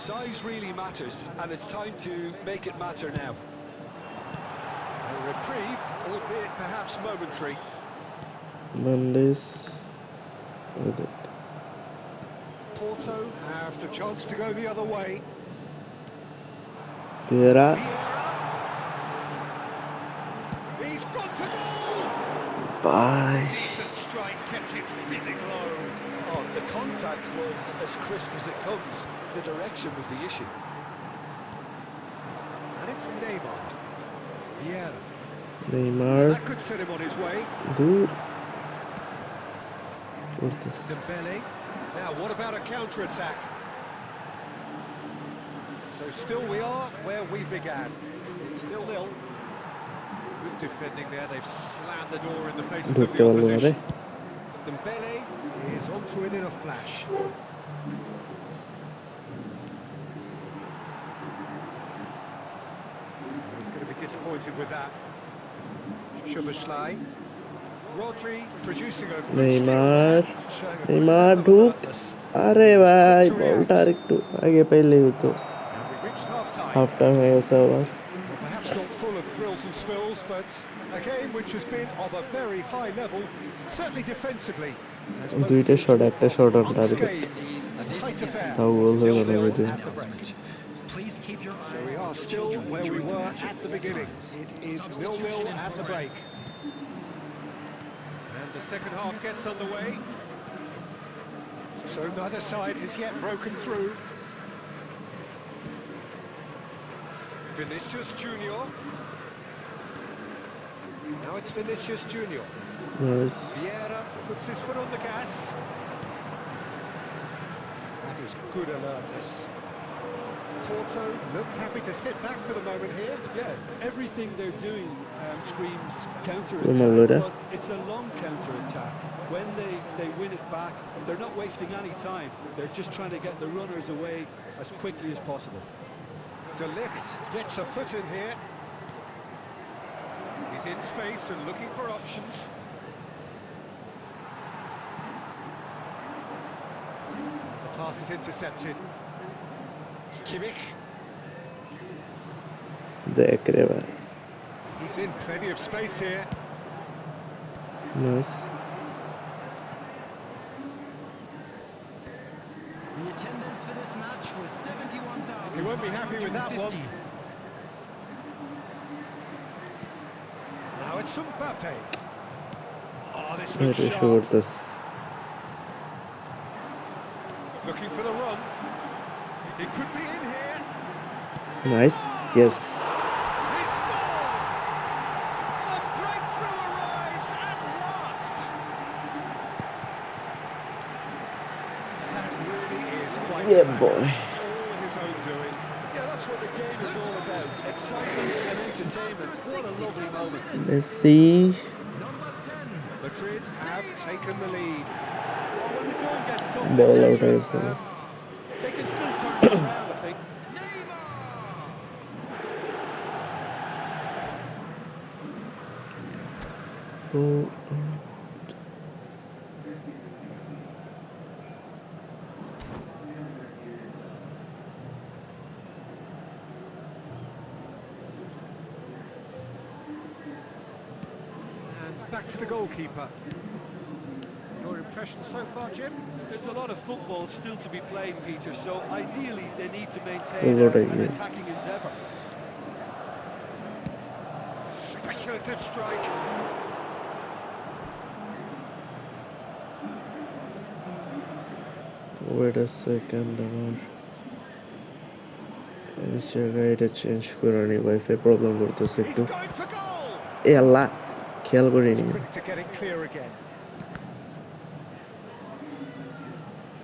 Size really matters, and it's time to make it matter now. A reprieve, albeit perhaps momentary. Mendes with it. Porto have the chance to go the other way. Vieira. He's got to goal! Bye. Decent strike, kept it fizzing low. Oh, the contact was as crisp as it comes. The direction was the issue. And it's Neymar. Yeah. Neymar. That could set him on his way. Dude. What's this? Dembele. Now, what about a counter-attack? So still we are where we began. It's 0-0. Good defending there. They've slammed the door in the faces of the opposition. Dembele is onto it in a flash. He's going to be disappointed with that. Szoboszlai. Rodri producing a Neymar ঢুক। আরে ভাই বলটা আরেকটু আগে পেলেই হতো। Half time হয়ে গেছে আবার। Perhaps not full of thrills and spills, but a game which has been of a very high level, certainly defensively. দুইটা শট, একটা শট অন টার্গেট। তাও গোল হয়ে গেল এদিকে। So we are still where we were at the beginning. It is 0-0 at the break. And the second half gets underway. So neither side has yet broken through. Vinicius Junior. Now it's Vinicius Junior. Nice. Vieira puts his foot on the gas. That is good alertness. Porto look happy to sit back for the moment here. Yeah, everything they're doing screams Ronaldo. counter-attack, but it's a long counter-attack. When they win it back, they're not wasting any time. They're just trying to get the runners away as quickly as possible. De Ligt gets a foot in here. He's in space and looking for options. The pass is intercepted. Kimmich. देख रहे भाई. He's in plenty of space here. Nice. The attendance for this match was 71,000. He won't be happy with that one. Now it's Mbappe. Oh, this looks Very sharp. short this. Looking for the run. It could be in here. Nice. Yes. He scored! The breakthrough arrives at last! That really is quite Yeah, fabulous. boy. All his own doing. Yeah, that's what the game is all about. Excitement and entertainment. What a lovely moment. Messi. Number 10. Madrid have taken the lead. Well, when the going gets tough, Ball etc., out, I see. they can still turn this around, I think. Neymar. Oh. And back to the goalkeeper. Your impression so far, Jim? There's a lot of football still to be played, Peter, so ideally they need to maintain Good luck, an yeah. attacking endeavour. Speculative strike. Wait a second. इस जगह এটা change করে নি wifi problem করতেছে He's একটু going for goal. এ আল্লাহ খেয়াল করিনি Quick to get it clear again.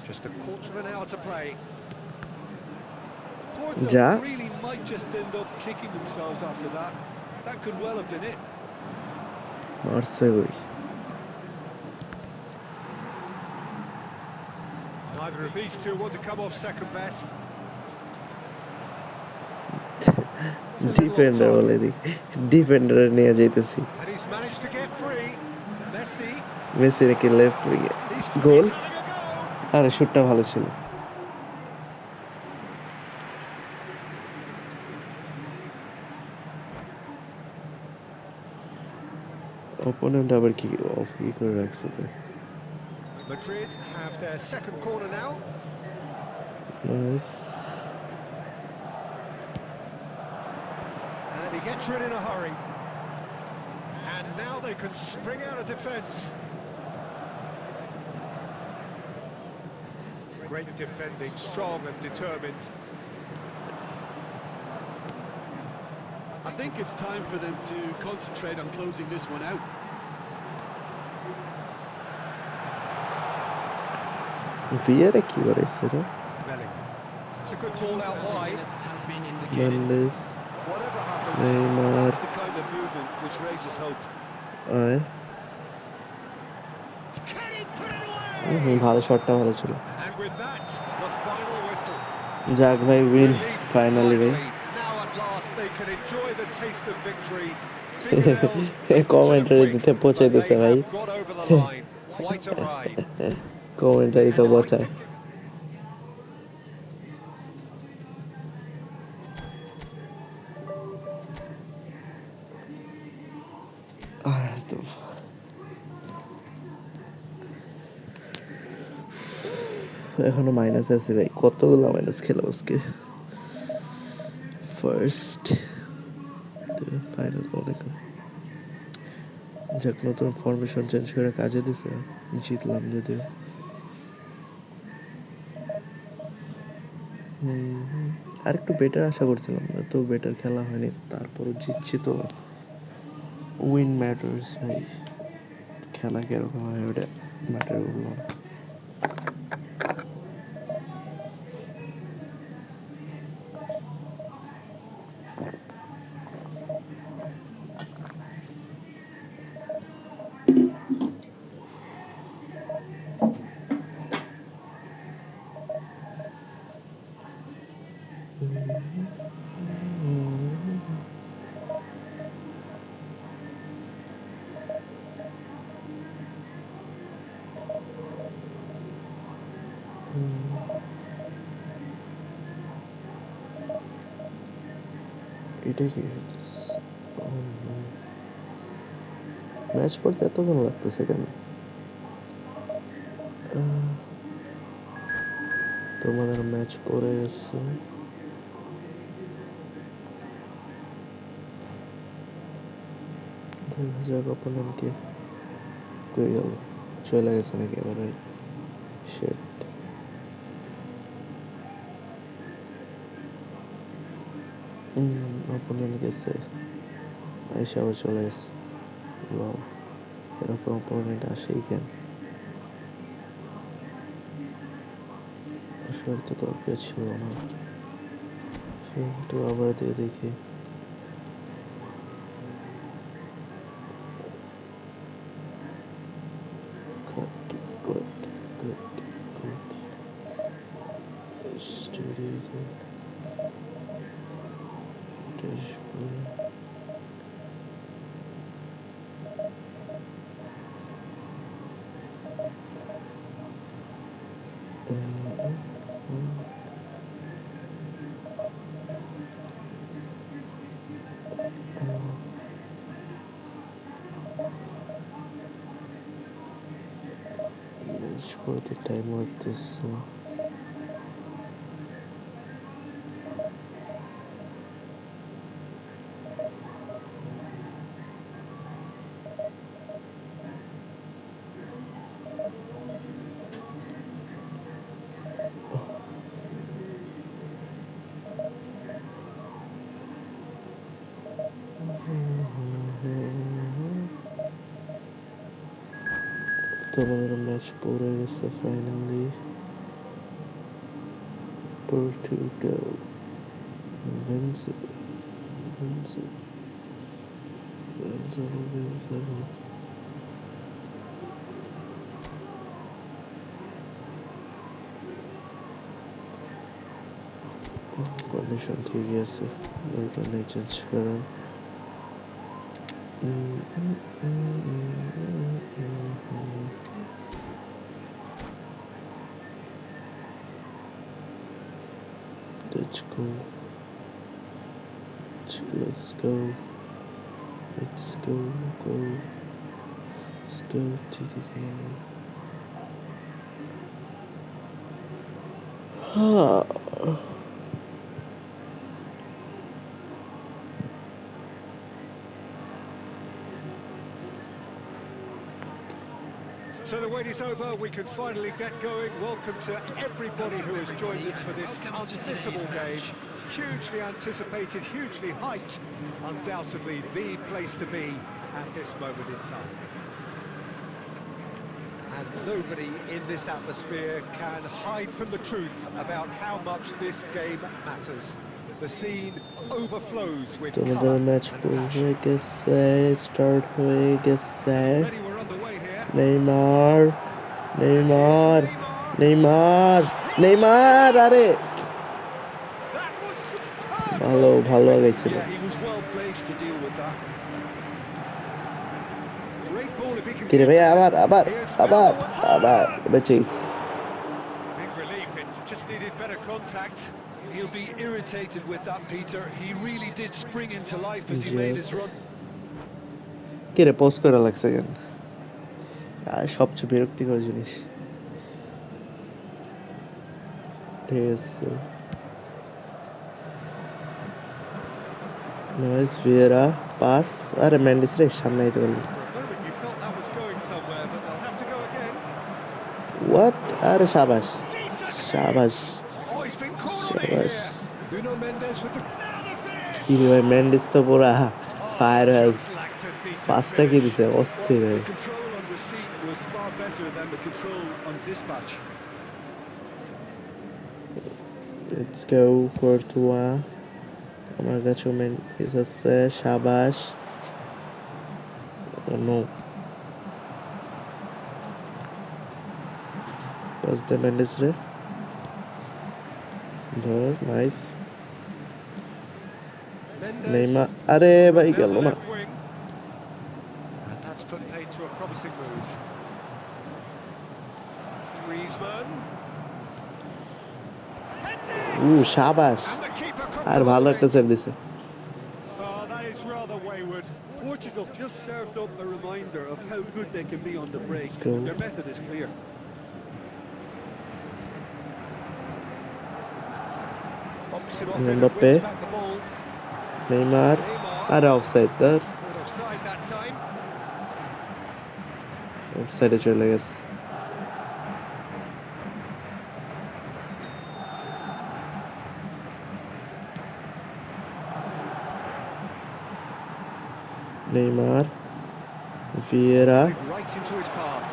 Just a quarter of an hour to play. Porto Ja. really might just end up kicking themselves after that. That could well have been it. মারছে কই Neither of these two want to come off second best. Defender বলে দি defender নিয়ে যাইতেছি And he's managed to get free. Messi. Messi নাকি left উইঙ্গে He's goal having a go. আরে শুটটা ভালো ছিল অপোনেন্ট আবার কি অফ কি করে রাখছে তো Madrid have their second corner now. Nice And he gets rid in a hurry. And now they can spring out of defence. Great defending, strong and determined. I think it's time for them to concentrate on closing this one out. ভিয়ারে কি করেছে রে Bellingham. It's a good ball out wide. Minutes has been indicated. Mendes Whatever happens, Neymar. that's the kind of movement which raises hope. আয় Can he put it away? ভালো শটটা ভালো ছিল And with that, the final whistle. যাক ভাই win Relief finally ভাই finally. Now at last they can enjoy the taste of victory. Fingernails commentary দিতে পৌঁছে but দিছে they ভাই have got over the line. Quite a ride. Commentary তো বচায় এখনো minus আছে ভাই কতগুলো মাইনাস খেলো আজকে ফার্স্ট ফাইনাল যাক, নতুন ফরমেশন চেঞ্জ করে কাজে দিছে, জিতলাম যদিও। আর একটু বেটার আশা করছিলাম, তো বেটার খেলা হয়নি, তারপরও জিতছি তো। উইন ম্যাটার্স ভাই, খেলা কিরকম হয় ওটা ম্যাটার করলো না। এটা কি ম্যাচ পড়তে এতক্ষণ লাগতেছে কেন? তোমাদের ম্যাচ পড়ে গেছে। দেখা যাক অপোনেন্টকে। কই গেল? চলে গেছে নাকি এবারে? শিট। অপোনেন্ট গেছে, এসে আবার চলে গেছে। এরকম অপোনেন্ট আসেই কেন? আসার তো দরকার ছিল না। কিন্তু আবার দিয়ে দেখি। পড়তে টাইম লাগতেছে। তোমাদের ম্যাচ পড়ে গেছে ফাইনালি। Portugal invincible. কন্ডিশন ঠিকই আছে, দরকার নেই চেঞ্জ করার। Let's go. Let's go. Let's go. Let's go to the game. So the wait is over, we can finally get going. Welcome to everybody who has joined us for this unmissable game. Hugely anticipated, hugely hyped. Undoubtedly the place to be at this moment in time. And nobody in this atmosphere can hide from the truth about how much this game matters. The scene overflows with তোমাদের colour match and পড়ে passion. গেছে, start হয়ে গেছে। Already we're underway here. Neymar, Neymar, And here's Neymar, Neymar. Neymar! আরে That was superb. ভালো ভালো আগাইছিল। Yeah, he was well placed to deal with that. Great ball if he can কিরে get ভাই, there. আবার আবার Here's আবার Bangla. আবার বেঁচেইস। Big relief, it just needed better contact. He'll be irritated with that, Peter. He really did spring into life as he made his run. কিরে post করা লাগছে কেন? সবচেয়ে বিরক্তিকর জিনিস। ঠিক আছে, নাইস ভিয়েরা পাস। আরে ম্যান্ডিস রে, সামনে আইতে পারলি। For a moment What? Are shabash. Decent Shabash. Oh, he's been caught on it Shabash. here. Nuno Mendes with the কি রে ভাই মেন্ডিস তো পুরা fire has just lacked a decent পাঁচটা কি finish. দিছে Well, অস্থির the ভাই control on receipt was far better than the control on dispatch. Let's go Courtois আমার কাছে মেন্ডিস আছে শাবাশ নো পাস দে মেন্ডিস রে ধর নাইস Mendes নেইমার আরে ভাই down গেল the না left wing. And that's put paid to a promising move. Griezmann. শাবাশ And the keeper আর ভালো একটা সেভ দিছে Oh, that is rather wayward. Portugal just served up a reminder of how good they can be on the break. Let's go. Their method is clear. Box him off in and Mbappe. wins back the ball. Neymar আর offside ধর Caught offside that time. অফসাইডে চলে গেছে Neymar Vieira Played right into his path.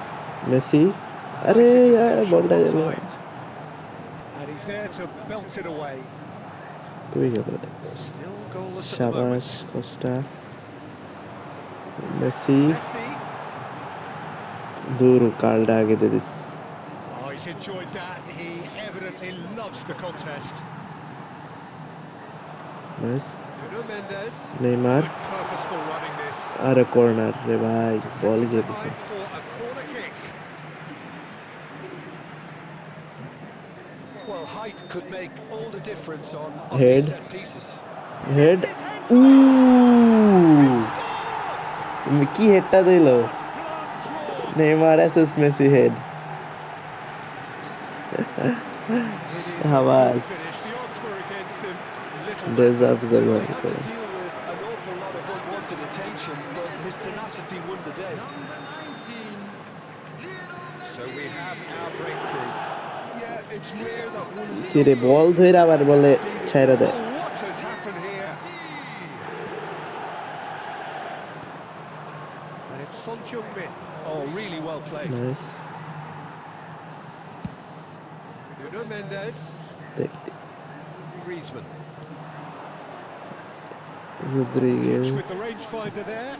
Messi আরে Nice यार interception, বলটা well গেল timed. And he's there to belt it away. কই গেল এটা? Still goalless at the শাবাশ moment. Costa Messi Messi. দূর কালটা আগে দিয়ে this Oh, he's enjoyed that. He evidently loves the contest. Nice Nuno Mendes. Neymar Good purposeful running this. আরে corner রে ভাই বল Deflected গিয়ে দিছে behind for a corner kick. Well, height could make all the difference on Head. these set pieces. Head উ কি হেডটা দিল Neymar এসএস মেসি হেড শাবাশ Finish. The odds were against him. Little deserve the He goal had to deal with an awful lot of unwanted attention, but his tenacity won the day. Number 19. So we have our breakthrough. Yeah, it's rare that one is কি রে বল ধইরা আবার বলে ছাইরা দেয় Oh, what has happened here? And it's Son Heung-min. Oh, really well played. Nice Nuno Mendes. দেখ Griezmann. Rodriguez With the rangefinder there.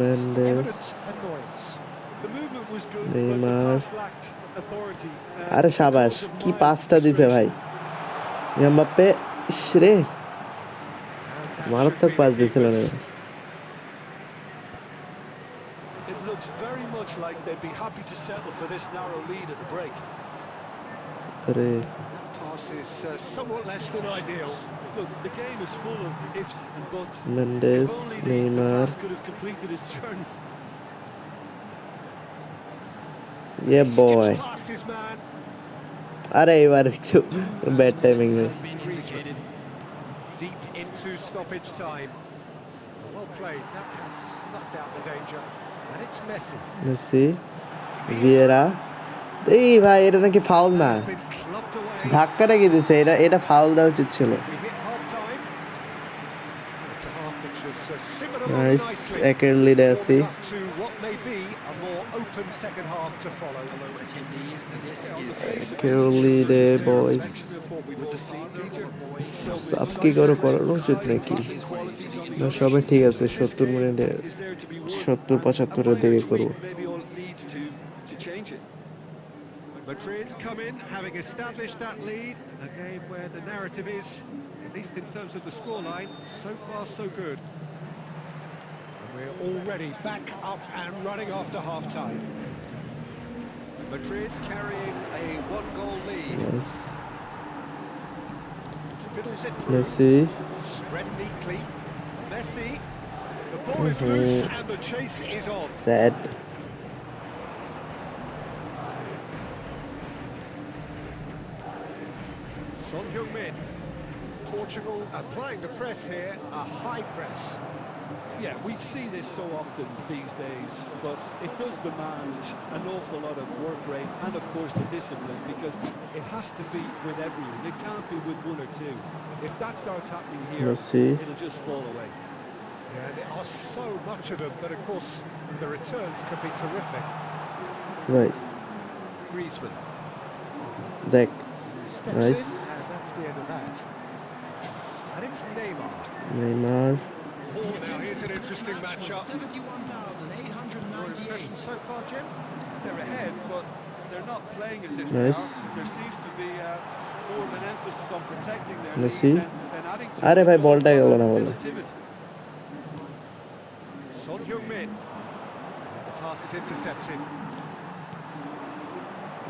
Mendes. Evident annoyance. The movement was good, but Neymar. the pass lacked authority. আরে শাবাশ কি পাঁচটা দিছে ভাই Mbappe ইসরে মারাত্মক pass দিছিল না It looks very much like they'd be happy to settle for this narrow lead at the break. আরে That pass is somewhat less than ideal. Look, the game is full of ifs and buts. Mendes If only the Neymar pass could have completed its journey. ইয়ে বয় Skips past his man. আরে এবার একটু bad timing ভাই Has been indicated. Deep into stoppage time. Well played. That has snuffed out the danger. And it's Messi. Messi Vieira এই ভাই এটা নাকি foul না Has been clubbed away. ধাক্কাটা কি দিছে এটা এটা ফাউল দেওয়া উচিত ছিল We hit half time. It's a half which has simmered along nice nicely. একের লিডে আছি Warming up to what may be a more open second half to follow. Attendees, this On the is face of it, Carefully it there, was a clear boys. reflection of what we would have seen, Peter. সাফ কি করে করানো উচিত নাকি Qualities on the না other. সবাই ঠিক আছে This 70 game মিনিটে is there to be won, 70 and 75 এর a দিকে minor করব tweak maybe all it needs to change it. Madrid come in having established that lead. A game where the narrative is, at least in terms of the scoreline, so far so good. And we're already back up and running after half-time. Madrid carrying a one-goal lead. Nice Fiddles it through. Messi Spread neatly. Messi. The ball is loose and the chase is on. Sad Son Heung-min. Portugal applying the press here, a high press. Yeah, we see this so often these days, but it does demand an awful lot of work rate and, of course, the discipline, because it has to be with everyone. It can't be with one or two. If that starts happening here, it'll just fall away. Yeah, and there are so much of them, but of course, the returns can be terrific. Right. Griezmann. Deck. Steps Nice. in, and that's the end of that. And it's Neymar. Neymar. Oh, now here's an interesting matchup. 71,898. Impressions so far, Jim? They're ahead, but they're not playing as if Nice. they are. There seems to be more of an emphasis on protecting their Messi. lead than adding to Are it. bhai, It's all ball tag rather hola na a bola. little timid. Son Heung-min. The pass is intercepted.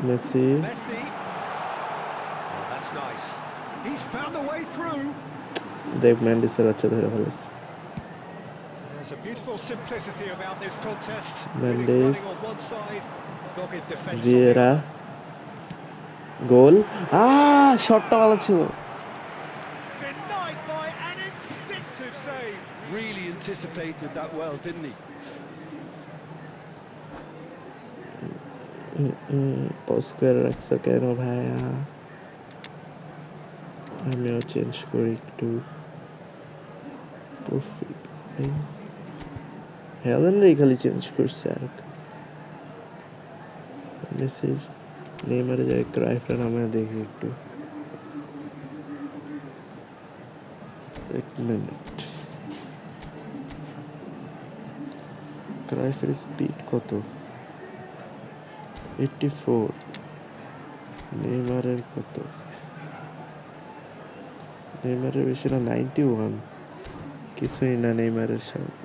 Messi. Messi. Oh, that's nice. He's found a way through. দেখ ম্যান্ডিসের বাচ্চা ধরে ফেলেছে There's a beautiful simplicity about this contest. Mendes. Really running on one side, dogged defense on the Vieira other. গোল শটটা ভালো ছিল Denied by an instinctive save. Really anticipated that well, didn't he? Pause করে রাখছো কেন ভাইয়া আমিও change করি একটু হেলেনরাই খালি চেঞ্জ করছে আর মেসেজ নেইমারে যায় ক্রাইফটা নামে দেখি একটু এক মিনিট ক্রাইফের স্পিড কত 84 নেইমারের কত নেইমারের বেশি না 91 কিছুই না নেইমারের সামনে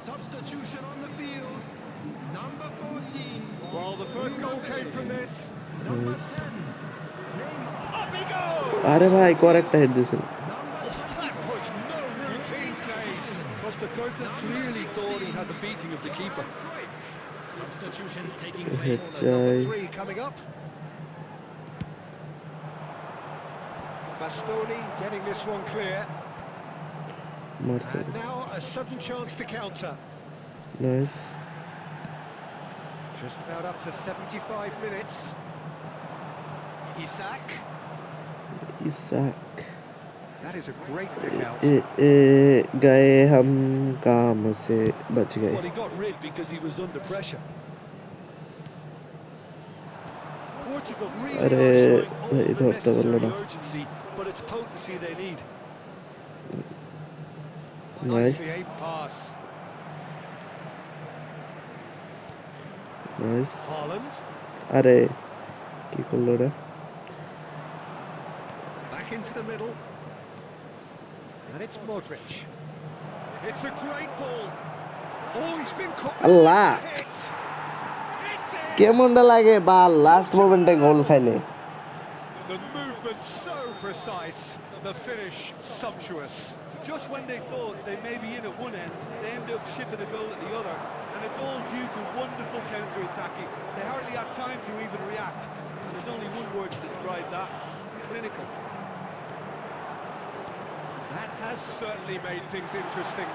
Substitution on the field. Number 14. Well, the first goal came from this. Number 10. Neymar. Up he goes! আরে ভাই করেক্টটা হেড দিয়েছেন That was no routine save. Costa Curta clearly thought he had the beating of the keeper. Substitutions taking head place. চাই Number 3 coming up. Bastoni getting this one clear. Marcel And now a sudden chance to counter. Nice Just about up to 75 minutes. Isak. Isak That is a great pick out. गए हम काम से बच गए Well, he got rid because he was under pressure. Portugal really Are, are showing all bhai, the dhorte parlo necessary na. urgency, but it's potency they need. Nice Nicely aimed pass. Nice Haaland. আরে কি করলো রে Back into the middle. And it's Modric. It's a great ball. Oh, he's been caught. Allah Hit. It's in. কেমনটা লাগে বা last মোমেন্টে গোল খাইলে The movement so precise. The finish sumptuous. Just when they thought they may be in at one end, they end up shipping a goal at the other, and it's all due to wonderful counter-attacking. They hardly had time to even react, and there's only one word to describe that: clinical. That has certainly made things interesting.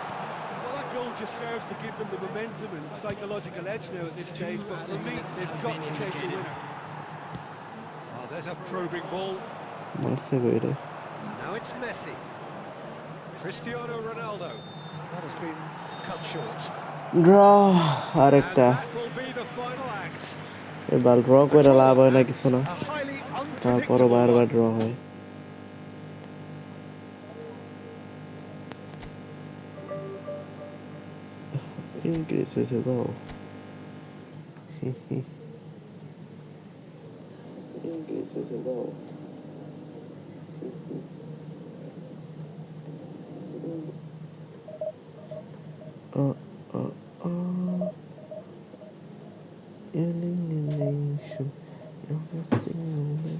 Well, that goal just serves to give them the momentum and psychological edge now at this stage, but for me, they've got to chase a winner. Oh, there's a probing ball. মারছে কইরে Now it's Messi. Cristiano Ronaldo. That has been cut short. Draw And আরেকটা that will be the final act. এবার draw করে লাভ হয় না কিছু না A highly তারপরও unpredictable বারবার one. ড্র হয় ইনক্রিজ হয়েছে তো ইনক্রিজ হয়েছে তো Elimination. You're a single man.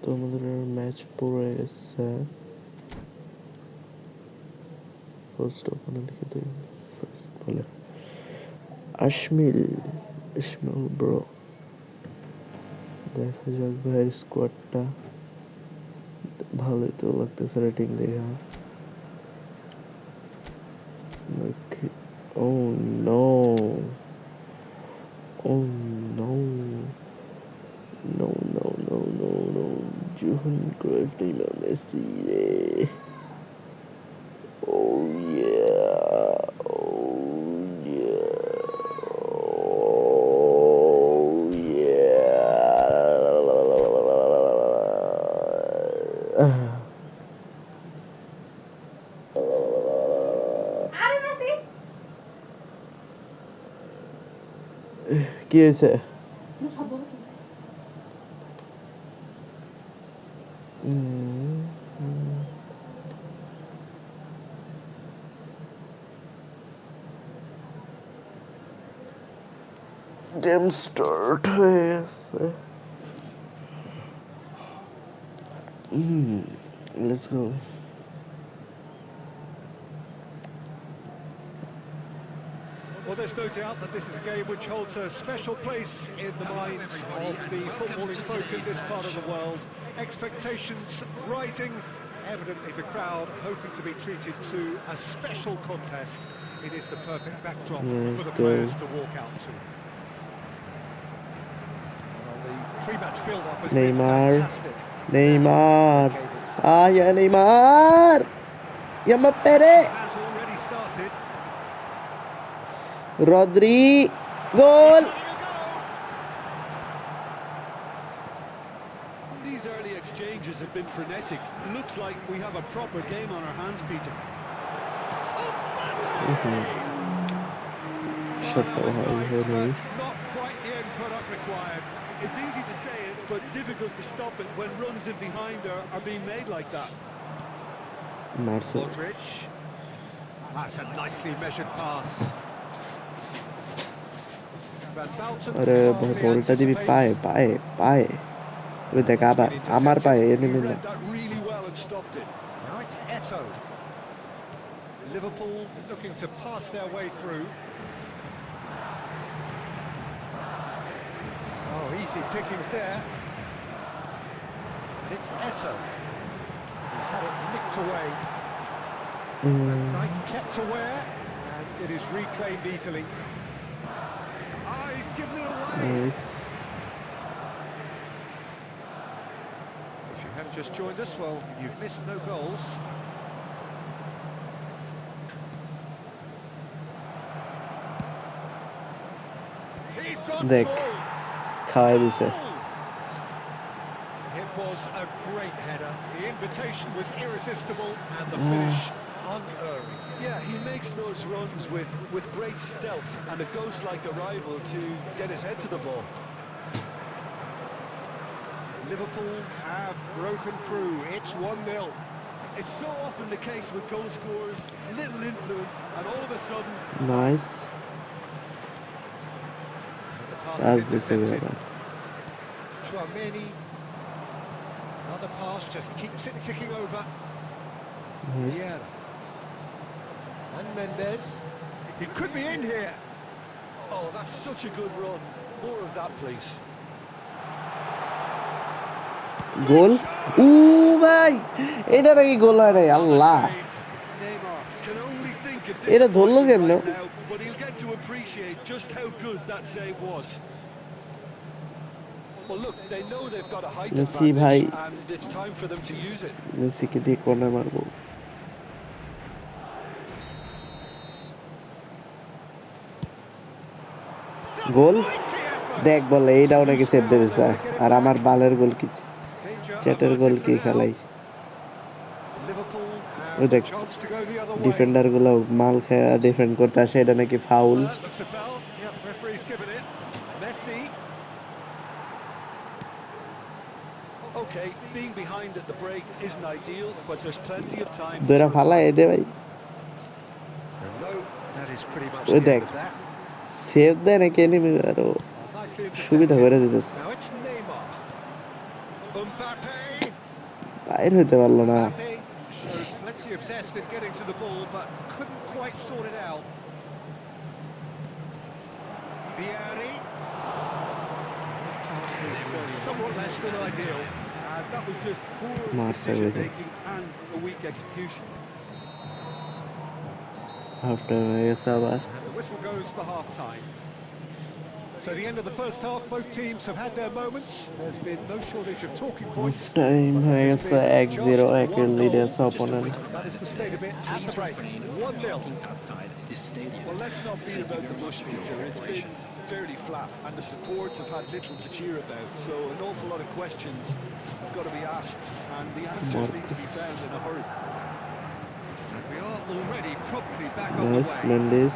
তো আমাদের ম্যাচ পড়ে গেছে ফার্স্ট অপোনেন্টকে তুই ফার্স্ট বলে আশমিল ব্রো। দেখা যাক ভাইয়ের স্কোয়াডটা ভালোই তো লাগতেছে রেটিং দেখা। Oh no. Oh no. No, no, no, no, no. Johan Cruyff Neymar Messi. Oh yeah. Oh yeah. Oh yeah. কি হয়েছে? গেম স্টার্ট হয়ে গেছে। Let's go. Well, there's no doubt that this is a game which holds a special place in the minds of the footballing folk in this part of the world. Expectations rising, evidently the crowd hoping to be treated to a special contest. It is the perfect backdrop for the players to walk out to. Well, the pre-match build-up has been fantastic. Neymar. Yeah, Neymar. Yeah, Mbappé. Has already started. Rodri, goal! These early exchanges have been frenetic. Looks like we have a proper game on our hands, Peter. Shut the hell up. Not quite the end product required. It's easy to say it, but difficult to stop it when runs in behind are being made like that. Modric. That's a nicely measured pass. अरे बॉलটা দিবি পায়ে পায়ে পায়ে ওই দেখ আবার আমার পায়ে এনিমি না। Now it's Eto. Liverpool looking to pass their way through. Oh, easy pickings there. It's Eto. He's had it nicked away. Kept aware, and it is reclaimed easily. He's given it away. Nice. If you have just joined us, well, you've missed no goals. He's gone দেখ খাওয়াই দিছে। It was a great header. The invitation was irresistible, and the finish unerring. Yeah, he makes those runs with great stealth and a ghost-like arrival to get his head to the ball. Liverpool have broken through. It's 1-0. It's so often the case with goal scorers, little influence, and all of a sudden... Nice. That's the second one. Chouameni. Another pass just keeps it ticking over. Nice. Yeah. And Mendes. He could be in here. Oh, that's such a good run. More of that, please. গোল ও ভাই এটা নাকি গোল হয় নাই আল্লাহ এটা ধরলো কেমনে Messi ভাই মেসিকে দিয়ে কর্নার মারবো গোল দেখ বলে এইটাও নাকি সেভ দিতে চায় আর আমার বালের গোল কি চ্যাটের গোল কি খেলাই ওই দেখ ডিফেন্ডার গুলো মাল খেয়ে ডিফেন্ড করতে আসে এটা নাকি ফাউল দুইটা ফালা এ দে ভাই ওই দেখ সেভ দেয় নাকি এনিমি আরো সুবিধা করে দিতেছে বাইর হইতে পারলো না Plenty of zest in getting to the ball, but couldn't quite sort it out. Vieri. Pass is somewhat less than ideal. That was just poor Marks decision-making and a weak execution. After Sabar. And the whistle goes for half-time. So the end of the first half, both teams have had their moments. There's been no shortage of talking points. Time But there's been just X0 one accurately their goal. opponent. That is the state of it at the break. 1-0. Well, let's not beat about the bush, Peter. It's been fairly flat, and the supports have had little to cheer about. So an awful lot of questions have got to be asked, and the answers need to be found in a hurry. And we are already promptly back on the Yes, way. Mendes.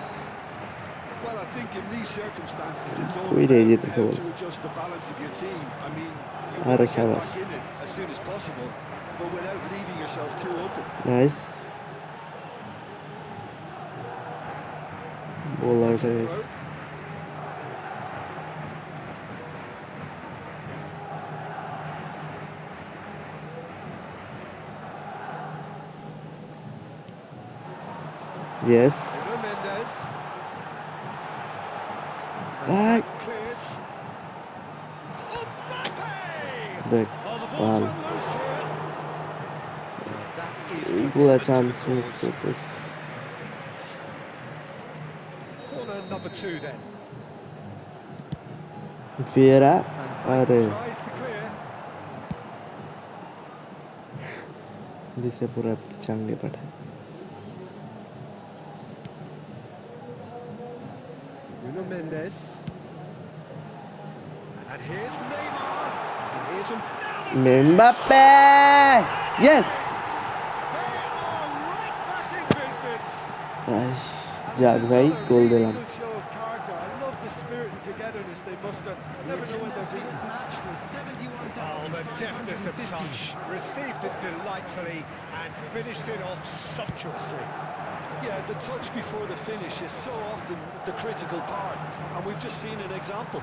Well, I think in these circumstances, it's all We about did it, how so to adjust the balance of your team. I mean, you Ara want to get Shabas. back in it as soon as possible, but without leaving yourself too open. Nice. Bowler That's a is. throw. Yes. Nuno Mendes. Right. Clears. Mbappe! The Oh, the ball's ball. run loose here. That is Good commitment to chance the miss cause. with this. Corner number 2 then. Vieira. And Bangla Are tries to clear. जिसे पूरा चांगे पड़ा. Nuno Mendes. And here's Neymar. And here's Mbappe. Yes. They are right back in business. जाग भाई गोल Really दिलाम. good show of character. I love the spirit and togetherness they muster. Never know when they're beaten. Oh, the deftness of touch. Received it delightfully and finished it off sumptuously. Yeah, the touch before the finish is so often the critical part, and we've just seen an example.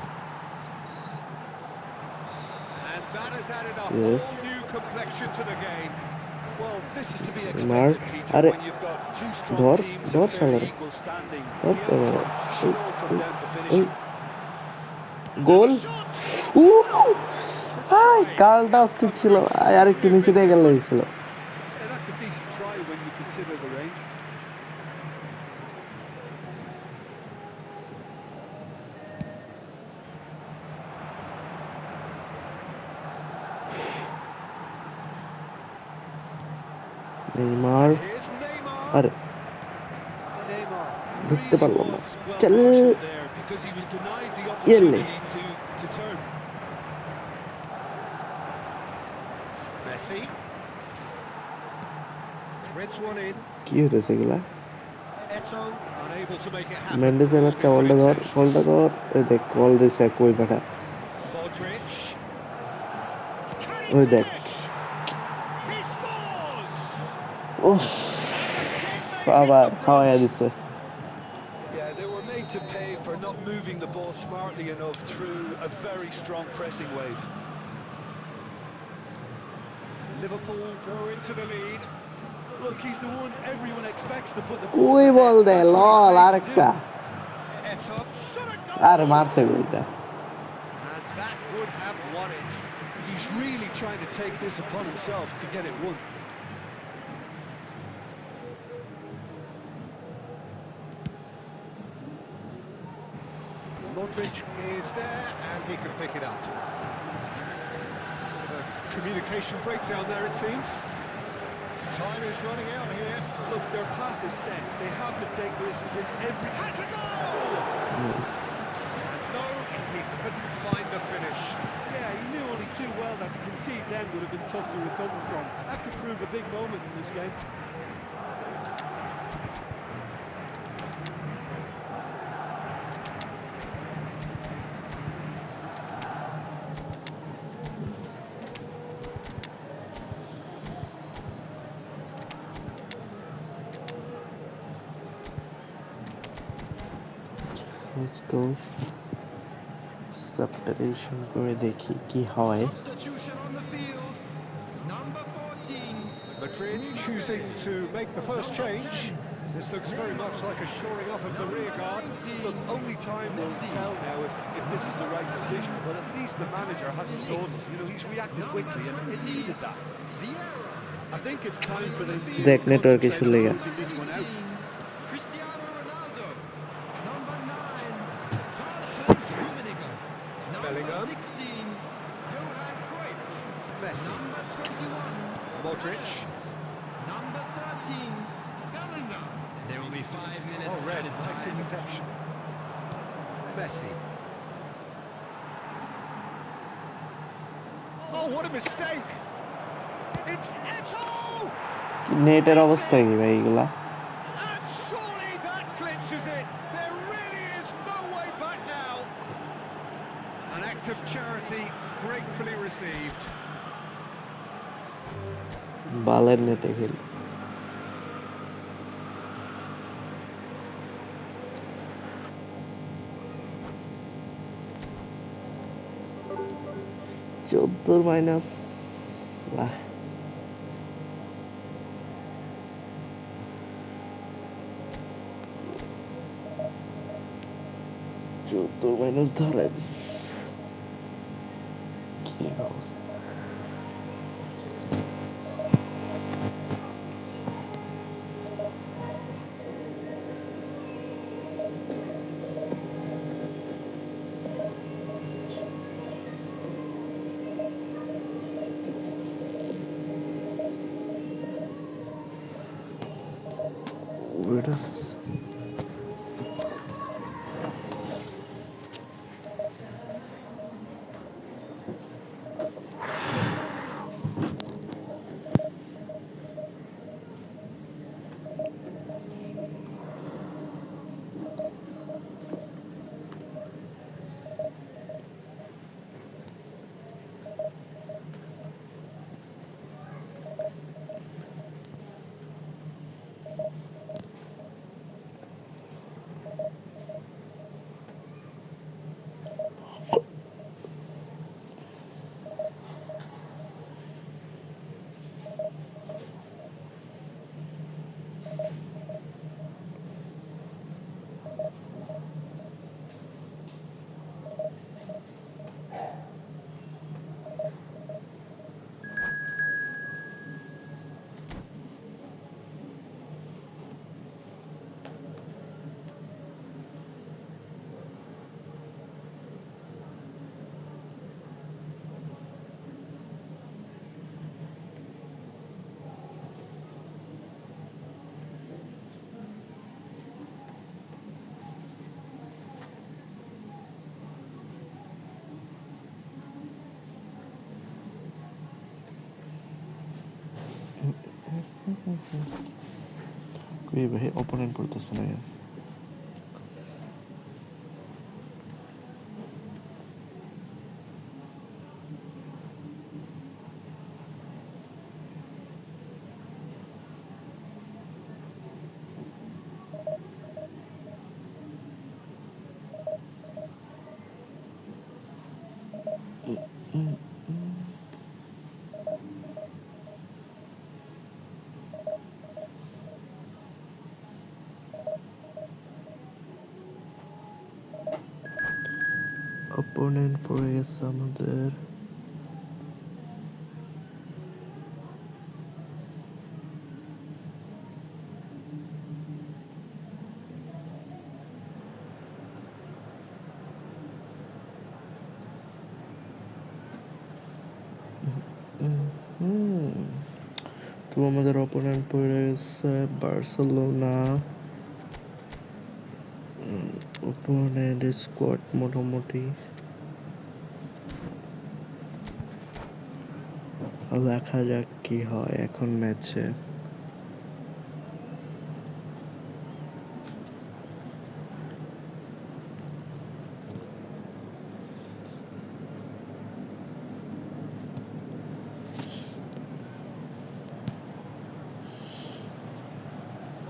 And that has added a Yes. whole new complexion to the game. Well, this is to be Mark, expected, Peter, are- when you've got two strong Dhor- teams Dhor of fairly Salar. equal standing. Dhor The Salar. outcome should all come down to finishing. Goal Shot! হাই কালটা অস্থির ছিল আর একটু নিচে দিয়ে গেল ছিল. Yeah, that's a decent try when you consider the range. Neymar Here's Neymar. আরে Neymar ঢুকতে really পারলাম না. was well চল marshaled there because he was denied the Yelle. opportunity to turn. Messi. Threads one in. কি হইতেছে এগুলা? Eto unable to make it happen. মেন্ডেসের for all বাচ্চা his বলটা good ধর intentions. বলটা ধর এই দেখ কল দিছে কই পাঠা Modric. Can he ওই finish? দেখ He scores! উফ They আবার hit the খাওয়াইয়া front. দিছে. Yeah, they were made to pay for not moving the ball smartly enough through a very strong pressing wave. Liverpool go into the lead. Look, he's the one everyone expects to put the ওই ball ball in the they net. That's what he's লল trained to আরেকটা do. Eto. Shot a goal! আর মারছে গোলটা. And that would have won it. He's really trying to take this upon himself to get it won. Modric is there and he can pick it up. A communication breakdown there, it seems. Time is running out here. Look, their path is set. They have to take risks in every... Has a goal! And no, he couldn't find the finish. Yeah, he knew only too well that to concede then would have been tough to recover from. That could prove a big moment in this game. Let's go substitution করে দেখি কি হয়. Substitution on the field. Number 14. The Madrid choosing to make the first change. This looks very much like a shoring up of the rear guard. Look, only time will tell now if this is the right decision, but at least the manager hasn't done. You know, he's reacted quickly and it needed that. I think it's time for them to देख network concentrate issue on लेगा closing this one out. Cristiano Ronaldo. Number 9, Karl-Heinz Rummenigge. Number Bellingham. 16, Johan Cruyff. Messi. Number 21, Modric. number 13, Bellingham. There will be 5 minutes Oh, red. added Nice time. interception. Messi. Oh, what a mistake! It's Eto'o! নেটের অবস্থা কি ভাই এগুলা And surely that clinches it. There really is no way back now. An act of charity gratefully received. বালের নেটে খেলি চোদ্দোর minus চোদ্দোর মাইনাস ধরে কি অবস্থা কই ভাই অপোনেন্ট পড়তেছে না অপোনেন্ট পড়ে গেছে আমাদের তো আমাদের অপোনেন্ট পড়ে গেছে বার্সেলোনা অপোনেন্ট স্কোয়াড মোটামুটি দেখা যাক কি হয় এখন ম্যাচে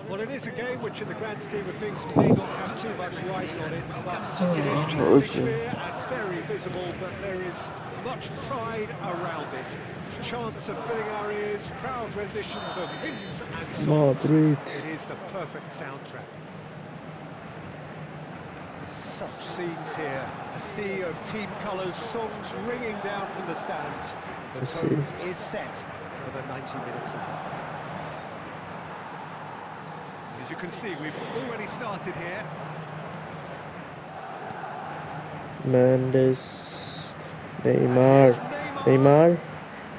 Well, it is a game which, in the grand scheme of things, may not have too much riding on it, but it is equally clear and very visible that there is is much pride around it. Chants of filling our ears, proud renditions of hymns and songs. Madrid. It is the perfect soundtrack. Such scenes here, a sea of team colours, songs ringing down from the stands. The tone is set for the 90 minutes now. As you can see, we've already started here. Mendes, Neymar.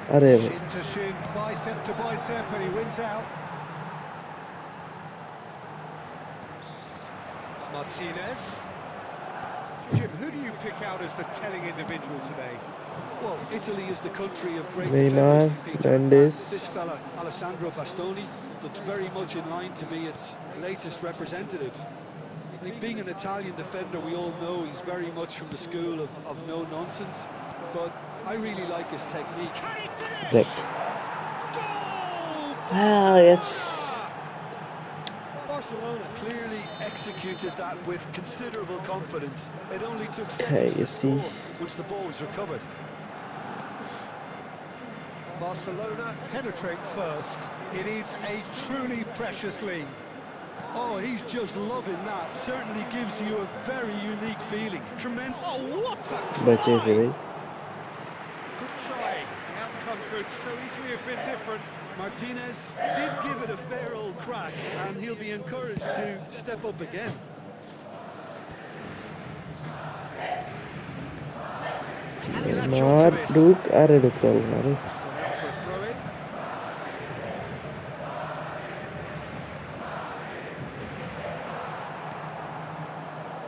Are Shin to shin, bicep to bicep, and he wins out. Martinez. Jim, who do you pick out as the telling individual today? Well, Italy is the country of great Neymar, defenders, Peter. Mendes. This fella, Alessandro Bastoni, looks very much in line to be its latest representative. I think being an Italian defender, we all know he's very much from the school of no-nonsense, but I really like his technique. Deck. Ah, yes. Barcelona clearly executed that with considerable confidence. It only took Okay, seconds you to see. score once the ball was recovered. Barcelona penetrate first. It is a truly precious lead. Oh, he's just loving that. Certainly gives you a very unique feeling. Tremendous. Oh, what a Bचे से भाई. good try. The outcome could so easily have been different. Martinez did give it a fair old crack, and he'll be encouraged to step up again. Can he latch on to this? Duke are Duke चल रहा है. It's gone out for a throw-in.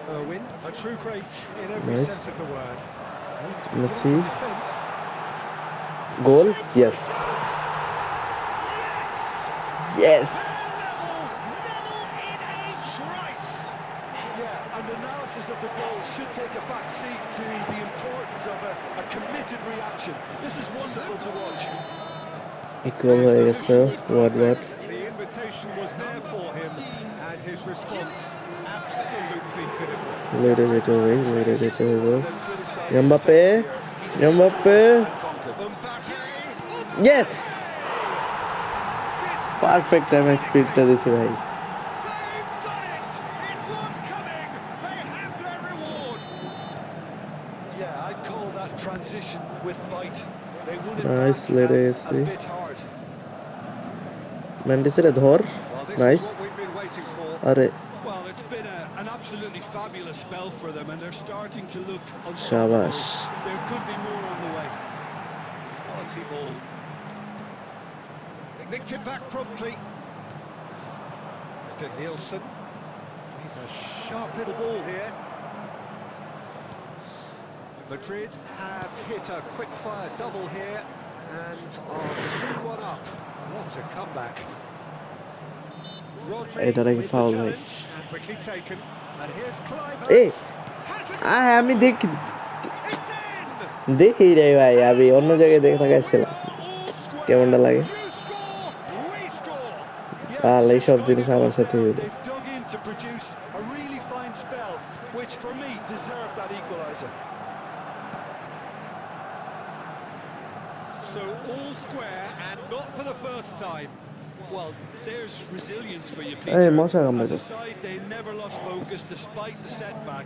Irwin, a true great in every Nice. sense of the word. Messi. Defense. Goal? Yes. Yes. Yeah, and analysis of the goal should take a back seat to the importance of a committed reaction. This is wonderful to watch. Equal है ऐसा. What? The invitation was there for him, and his response absolutely clinical. ले रहे थे भाई. Then criticised the Mbappe. defence here. He stayed Mbappe. and conquered. Mbappe. Yes. Perfect time speed था दिसे भाई. They've done it! It was coming! They have their reward! Yeah, I'd call that transition with bite. They won it Nice, back let and us a see. bit hard. Mendes रे धोर. Well, this Nice. is what we've been waiting for. अरे Well, it's been an absolutely fabulous spell for them, and they're starting to look unstoppable. Shabash. There could be more on the way. Quality ball. They nicked it back promptly. Nielsen. He's a sharp little ball here. Madrid have hit a quick-fire double here and are 2-1 up. What a comeback. Rodri এটা নাকি with the foul ভাই. challenge and quickly taken. And here's Clive. এই Has it? আমি It's in! দেখি রে ভাই আমি অন্য জায়গায় দেখে থাকাইছিলাম All square. কেমনটা লাগে You score, we score. তাহলে এই It's সব going জিনিস to আমার go সাথে down. হইলো They've dug in to produce a really fine spell, which for me deserved that equaliser. So all square and not for the first time. Well, there's resilience for you, Hey, Peter. Mosha As a Gambas. side, they never lost focus despite the setback,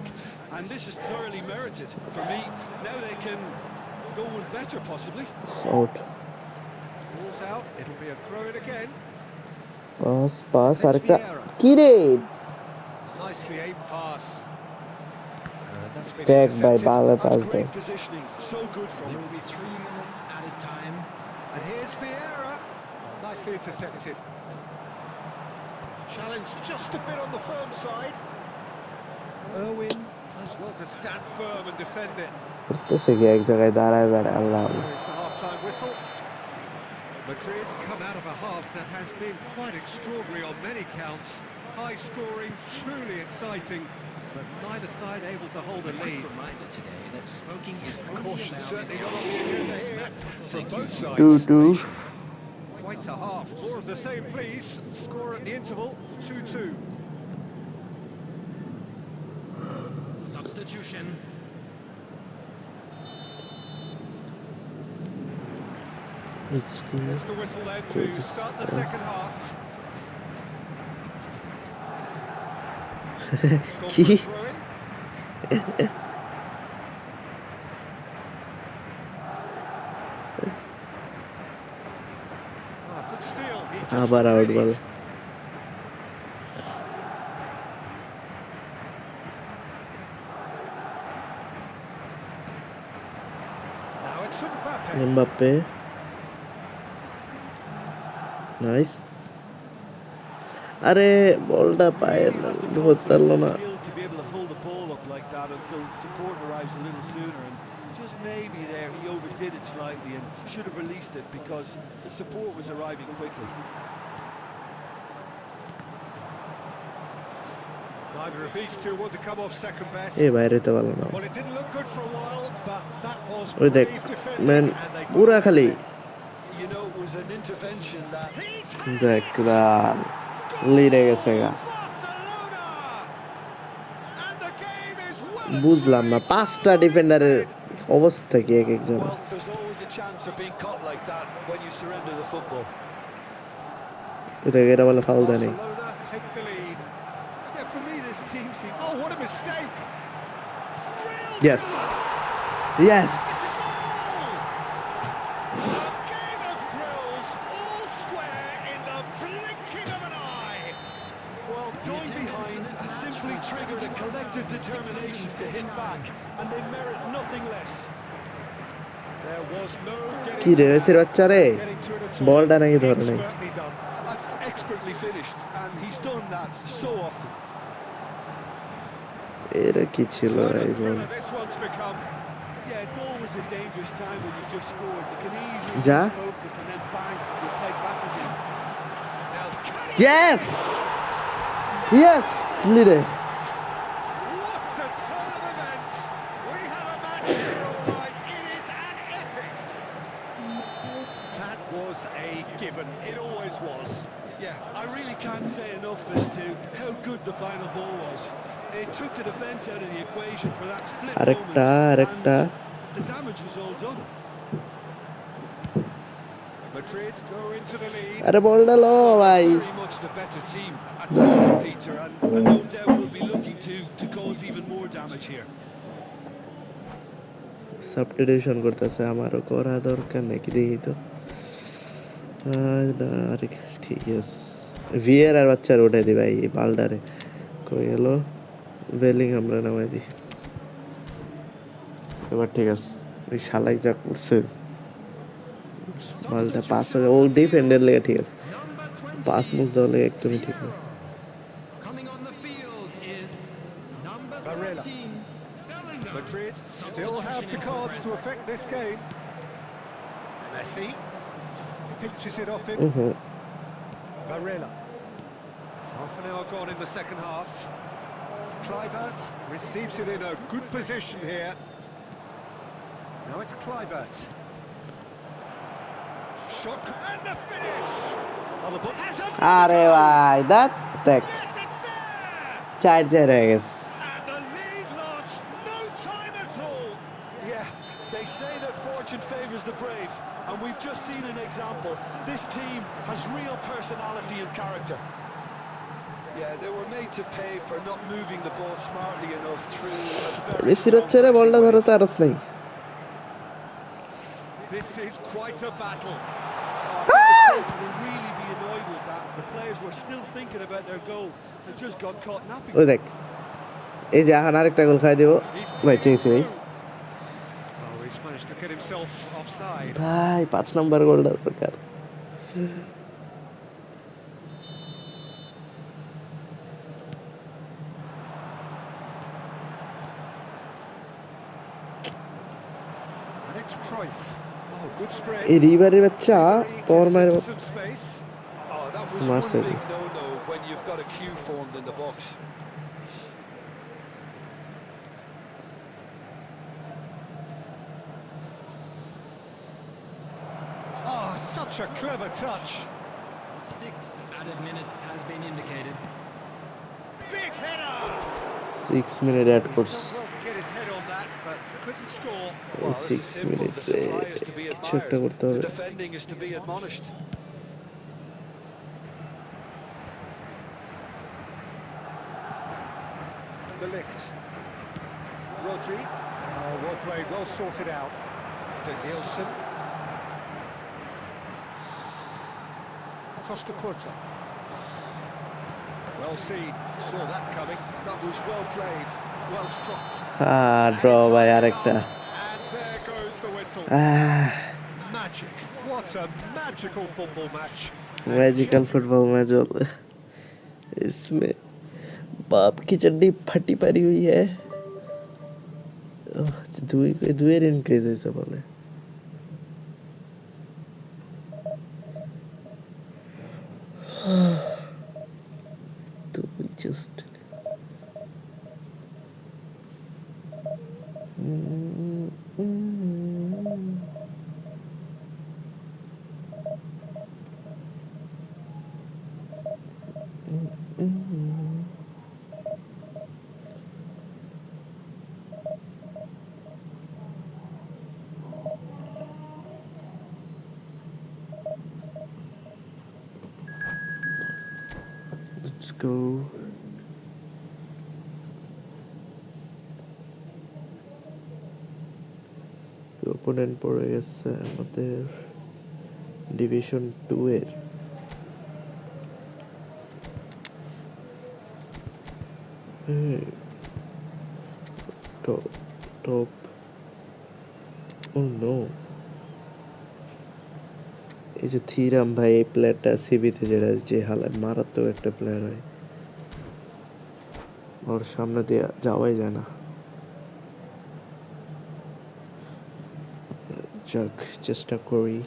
and this is thoroughly merited. For me, now they can go one better, possibly. out Ball's out, it'll be a throw-in again. Pass আরেকটা কি রে Nicely aimed pass. That's been ট্যাগ বাই intercepted. পালে That's pass দেয় great positioning. So good from There him. will be 3 minutes added time. And here's Vieira. Nicely intercepted. Challenge just a bit on the firm side. Irwin does well to stand firm and defend it. করতেছে কি এক জায়গায় দাঁড়ায় আল্লাহ Here's the half-time whistle. Madrid come out of a half that has been quite extraordinary on many counts. High scoring, truly exciting, but neither side able to hold a lead. Reminder today that smoking is Caution certainly not on the agenda here from both sides. 2-2 Quite a half. More of the same, please. Score at the interval, 2-2. Substitution. It's good. There's the whistle then to start the second half. It's gone for a Ki? throw-in. Good steal. He just Abar out read ball. it. Now it's Mbappe. Mbappe. Nice. আরে বলটা পায়ে Really has the ধরতে confidence পারলো and না skill to be able to hold the ball up like that until support arrives a little sooner, and just maybe there he overdid it slightly and should have released it because the support was arriving quickly. Neither of these two want to come off second best. এ বাইরে তো ভালো না Well, it didn't look good for a while, but that was ওই দেখ brave defending, man and they got পুরা away খালি with it. You know, it was an intervention that He's দেখ লিডে গেছে গা Barcelona! And the game is well বুঝলাম না and পাঁচটা truly ডিফেন্ডারের cemented. অবস্থা কি এক একজন well, there's always a chance of being caught like that when you surrender the football. ওই দেখ এটা বলে ফাউল দেয় নাই Barcelona take the lead. Yeah, for me, this team seemed Oh, what a mistake! Real Yes. chance. Yes. A game of thrills, all square in the blinking of an eye. well, going behind has simply triggered a collective determination to hit back, and they merit nothing less. There was no কি রে getting ওইসের বাচ্চা রে getting to it at all. বলটা নাকি ধরে নাই Expertly done. That's expertly finished, and he's done that so often. এটা কি ছিল What a এই বল thriller this one's become. Yeah, it's always a dangerous time when you've just scored. You can easily Ja. lose focus and then bang, you're played back again. Now, can he- yes yes লিডে What a turn of events! We have a match here, all right. It is an epic. That was a given. It always was. Yeah, I really can't say enough as to how good the final ball was. It took the defence out of the equation for that split আরেকটা moment, and the damage was all done. Madrid go into the lead. আরে বলটা লো ভাই Very much the better team at the moment, Peter, and no doubt will be looking to cause even more damage here. Substitution করতেছে আমারও করা দরকার নাকি দেখি তো আরে ঠিক আছে ভিআর আর বাচ্চার উঠাই দি ভাই এই বালডারে কই গেল বেলিং আমরা নামাই দিই এবার ঠিক আছে ওই শালাই যা করছে বালটা পাস হয়ে ও ডিফেন্ডার লেগে ঠিক আছে Number 20. পাস মুস দেওয়া লেগে একদমই ঠিক না Coming on the field is number Barella. 13. Bellingham. Madrid still have the cards to affect this game. Messi pinches it off him. Barella. Half an hour gone in the second half. Kluivert receives it in a good position here. Now it's Kluivert. Shot and the finish. On the book. Has a আরে ভাই দেখ দেখ yes, it's there. চার চার হয়ে গেছে And the lead lost no time at all. Yeah, they say that fortune favours the brave, and we've just seen an example. This team has real personality and character. Yeah, they were made to pay for not moving the ball smartly enough through a very মেসির হচ্ছে রে বলটা ধরে তো আরস নাই This is quite a battle. the coach will really be annoyed with that. The players were still thinking about their goal. They just got caught napping. ওই দেখ এই যে এখন আরেকটা গোল খাই দেবো ভাই চেয়েছি ভাই Oh, he's managed to get himself offside. ভাই 5 নম্বর গোলটা দরকার And it's Cruyff. Oh, good spread. এই রিভারের বাচ্চা তোর মায়ের Into some space. Oh, that was Marcelo. one big no-no when you've got a queue formed in the box. Oh, such a clever touch. 6 added minutes has been indicated. Big header. 6 minute add He's করছে done well to get his head on that, but couldn't score. Well, this is 6 simple. The minutes supply is to be কিছু একটা admired. করতে The হবে defending is to be admonished. De Ligt. Rodri. Oh, well played, well sorted out. De Nielsen. Costa Curta. Well seen, saw that coming. That was well played, well struck. Draw ভাই আরেকটা And there goes the whistle. Magic. What a magical football match. Magical football match इसमें बाप की चड्डी फटी पड़ी हुई है দুয়ের ইনক্রিজ হয়েছে বলে তো just Let's go. The opponent পড়ে গেছে আমাদের ডিভিশন 2 এর top oh no এই যে থিরাম ভাই এই প্লেয়ারটা সিবিতে যে হালায় মারাত্মক একটা প্লেয়ার হয় ওর সামনে দিয়ে যাওয়াই যায় না যাক চেষ্টা করি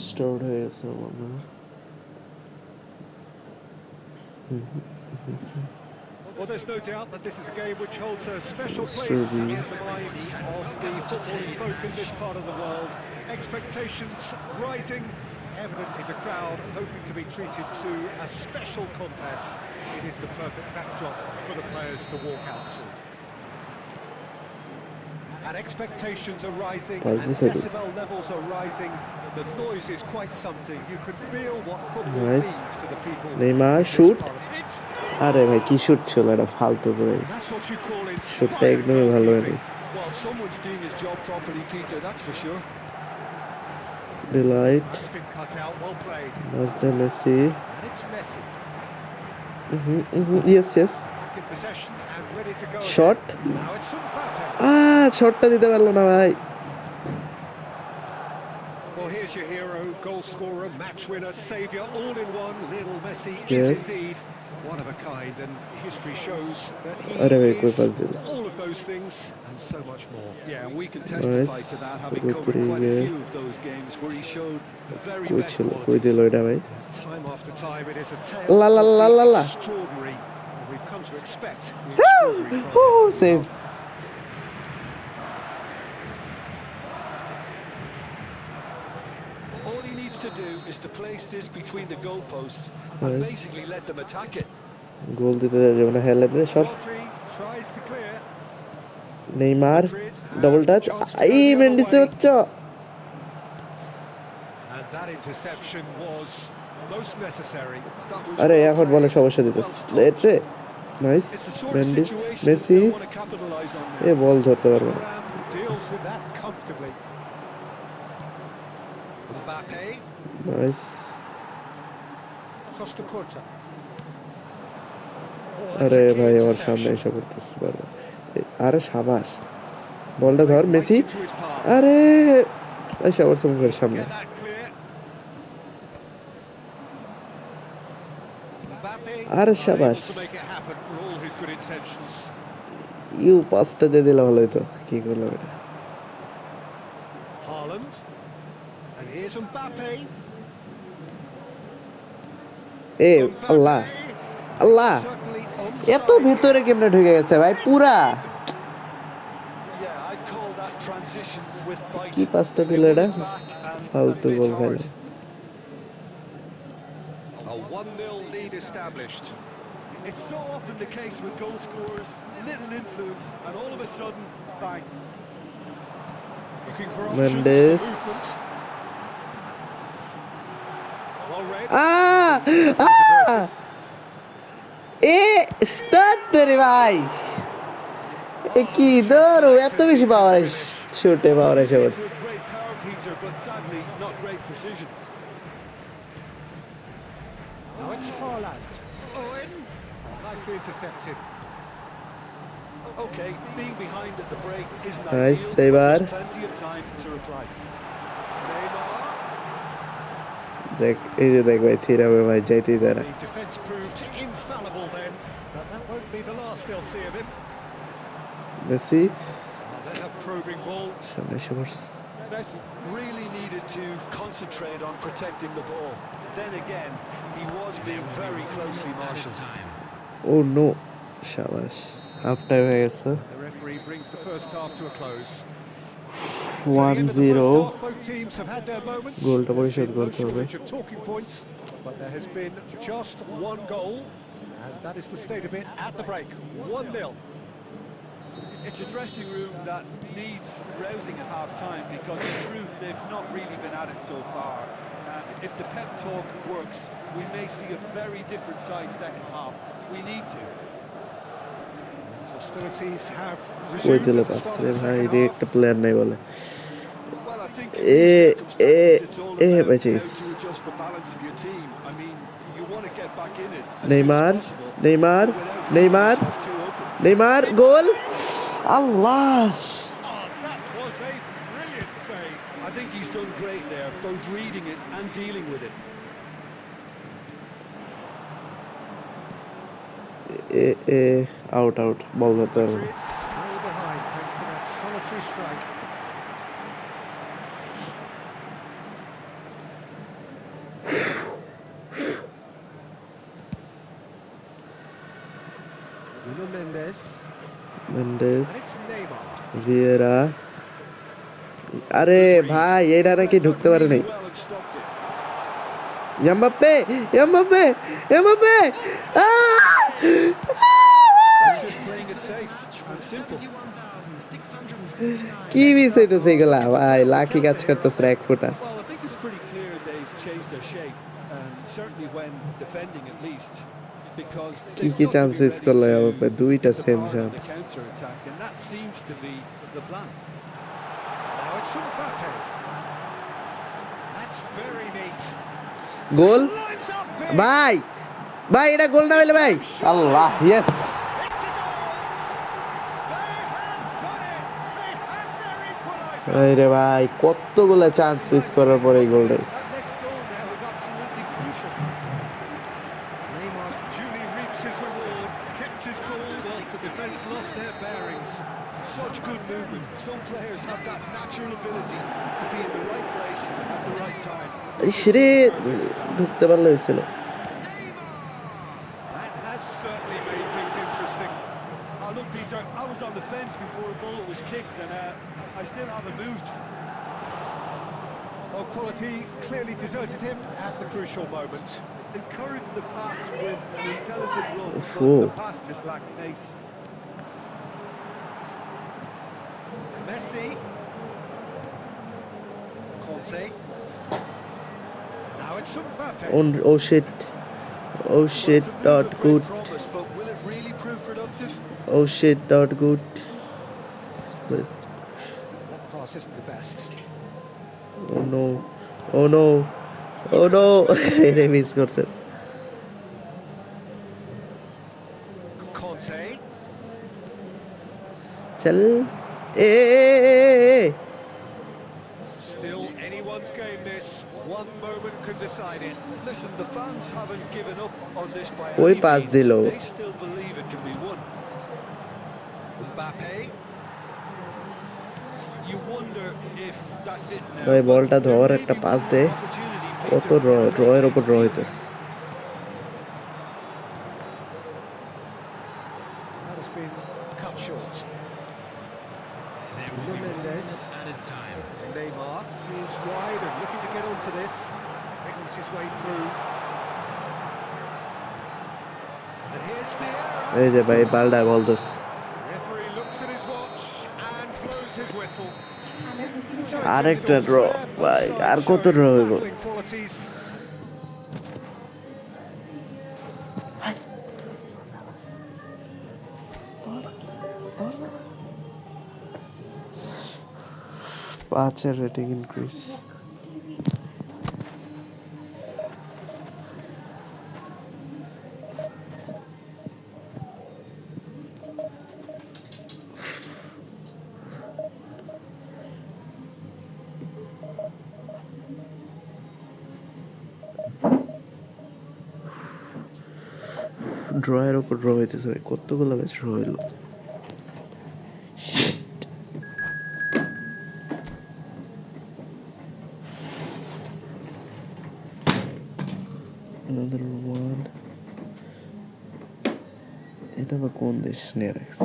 স্টার্ট হয়ে গেছে আমাদের Well, there's no doubt that this is a game which holds a special place in the minds of the footballing folk in this part of the world. Expectations rising, evidently the crowd hoping to be treated to a special contest. It is the perfect backdrop for the players to walk out to. And expectations are rising, and decibel levels are rising. The noise is quite something. You can feel what football means to the people. Neymar shoot. আরে ভাই কি shoot ছিল এটা ফালতু করে শুটটা একদমই ভালো হয়নি Well, someone's doing his job properly, Peter, that's for sure. Delight. It's been cut out, well played. Was the Messi? And it's Messi. Yes. Back in possession and ready to go. Shot. Now it's Mbappe. শটটা দিতে পারলো না ভাই Well, here's your hero, goal scorer, match winner, saviour, all in one. Lionel Messi Yes. is indeed one of a kind, and history shows that he is all of those things and so much more. Yeah, and we can testify to that, having covered quite a few of those games where he showed the very best qualities. Time after time, it is a tale of the extraordinary, and we've come to expect the extraordinary from save. All he needs to do is to place this between the goalposts and basically let them attack it. গোল দিতে যাবে না হেলের shot Rodri tries to clear. Neymar double touch এই মেন্ডিসের বাচ্চা And that interception was most necessary. আরে এখন বলে সমস্যা দিতেছে লেট রে নাইস মেন্ডিস মেসি এ বল ধরতে পারবে না Deals with that comfortably. Mbappe. Nice Costa Curta. আরে ভাই আমার সামনে এসে পড়তেছে পারবে আরে শাবাশ বলটা ধর মেসি আরে এসে পড়ছে মুখের সামনে আরে শাবাশ ইউ পাসটা দিয়ে দিলে ভালো হতো কি করলাম এটা Haaland. And here's Mbappe. এ আল্লাহ আল্লাহ এত ভেতরে কেমনে ঢুকে গেছে ভাই পুরা কি পাসটা দিল এটা ফালতু গোল খেলে A 1-0 lead established. It's so often the case with goal scorers, little influence, and all of a sudden, bang. Looking for options for Mendes. movement. Well read. রে ভাই কি দৌড় এত বেশি পাওয়ার শুটে পাওয়ার এসে পড়ছে With great power, Peter, but sadly not great precision. Now it's Haaland. Owen. Nicely intercepted. Okay, being behind at the break isn't Nice, ideal, but Neymar. there's plenty of time to reply. Neymar. দেখ এই যে দেখ ভাই থিরাবে ভাই যাইতেই তারা The defence proved infallible then, but that won't be the last they'll see of him. Messi There's a probing ball. সামনে এসে পড়ছে Messi really needed to concentrate on protecting the ball. Then again, he was being very closely marshalled. O no শাবাশ half time হয়ে গেছে The referee brings the first half to a close. 1-0 Both teams have had their moments. গোলটা There's পরিশোধ been no করতে হবে shortage of talking points, but there has been just one goal, and that is the state of it at the break. 1-0. It's a dressing room that needs rousing at half-time because in truth they've not really been at it so far. If the pep talk works, we may see a very different side second half. We need to. Hostilities have কই resumed দিলে at the start pass of the রে ভাই second রে half. একটা player নাই বলে Well, I think in Eh, these circumstances it's all eh, about bitches. how to adjust the balance of your team. I mean, you want to get back in it as Neymar, soon as possible, Neymar, but without leaving Neymar. yourself too open. Neymar goal Allah Oh, that was a brilliant save. I think he's done great there, both reading it and dealing with it. Out out বল ধরতে পারবো না। Madrid still behind thanks to that solitary strike. Nuno Mendes, Mendes and it's Neymar. Vieira আরে ভাই এরা নাকি ঢুকতে পারে নাই Well and stopped it. Mbappe Mbappe Mbappe That's just playing it safe and simple. কি মিস হইতেছে এগুলা ভাই লাকি কাজ করতেছে না এক ফোঁটা Well, I think it's pretty clear they've changed their shape, and certainly when defending at least, because কি they've কি got to chance be miss ready করলো to এমবাপ্পে দুইটা hit the same park on chance the counter attack, and that seems to be the plan. Now it's Mbappe. That's very neat. Goal Lines up big. ভাই ভাই এটা গোল না হইলে ভাই আল্লাহ yes It's a goal. They have done it. They have their equaliser. রে ভাই কতগুলো chance miss করার পরে এই গোলটা That next goal now is absolutely crucial. Neymar duly reaps his reward, kept his cool whilst the defence lost their bearings. Such good movement. Some players have that natural ability to be in the right place at the right time. সেরে ঢুকতে পারলে হয়েছিল That has certainly made things interesting. Look, Peter, I was on the fence before a ball was kicked, and I still haven't moved. Well, quality clearly deserted him at the crucial moment. Encouraged the pass with an intelligent run, Oof. but the pass just lacked pace. Messi. Conte. Now it's Mbappe. oh shit oh shit Well, it's a move not of great good promise, but will it really prove productive? oh shit not good That pass isn't the best. oh no oh no oh no এটা miss করছে Conte. চল Still anyone's game this. One moment can decide it. Listen, the fans haven't given up on this by ওই any pass means. দিল They still believe it can be won. Mbappe. You wonder if that's it now. ভাই বলটা There ধর may একটা be pass one দে opportunity, কত Peter, for a ড্রয়ের late উপর ড্র steal. হইতেছে That has been cut short. There will be Mendes. added time. Neymar is wide and looking to get onto this. Wiggles his way through. And here's Vieira. এই যে ভাই বালটা বল দোস Referee looks at his watch and blows his whistle. So it's আরেকটা ended draw elsewhere, both ভাই আর sides কত showing draw হইব battling qualities. পাঁচের rating increase ড্রয়ের ওপর draw হইতেছে ভাই কতগুলো ম্যাচ ড্র হইলো another one এটা আবার কোন দেশ নেক্স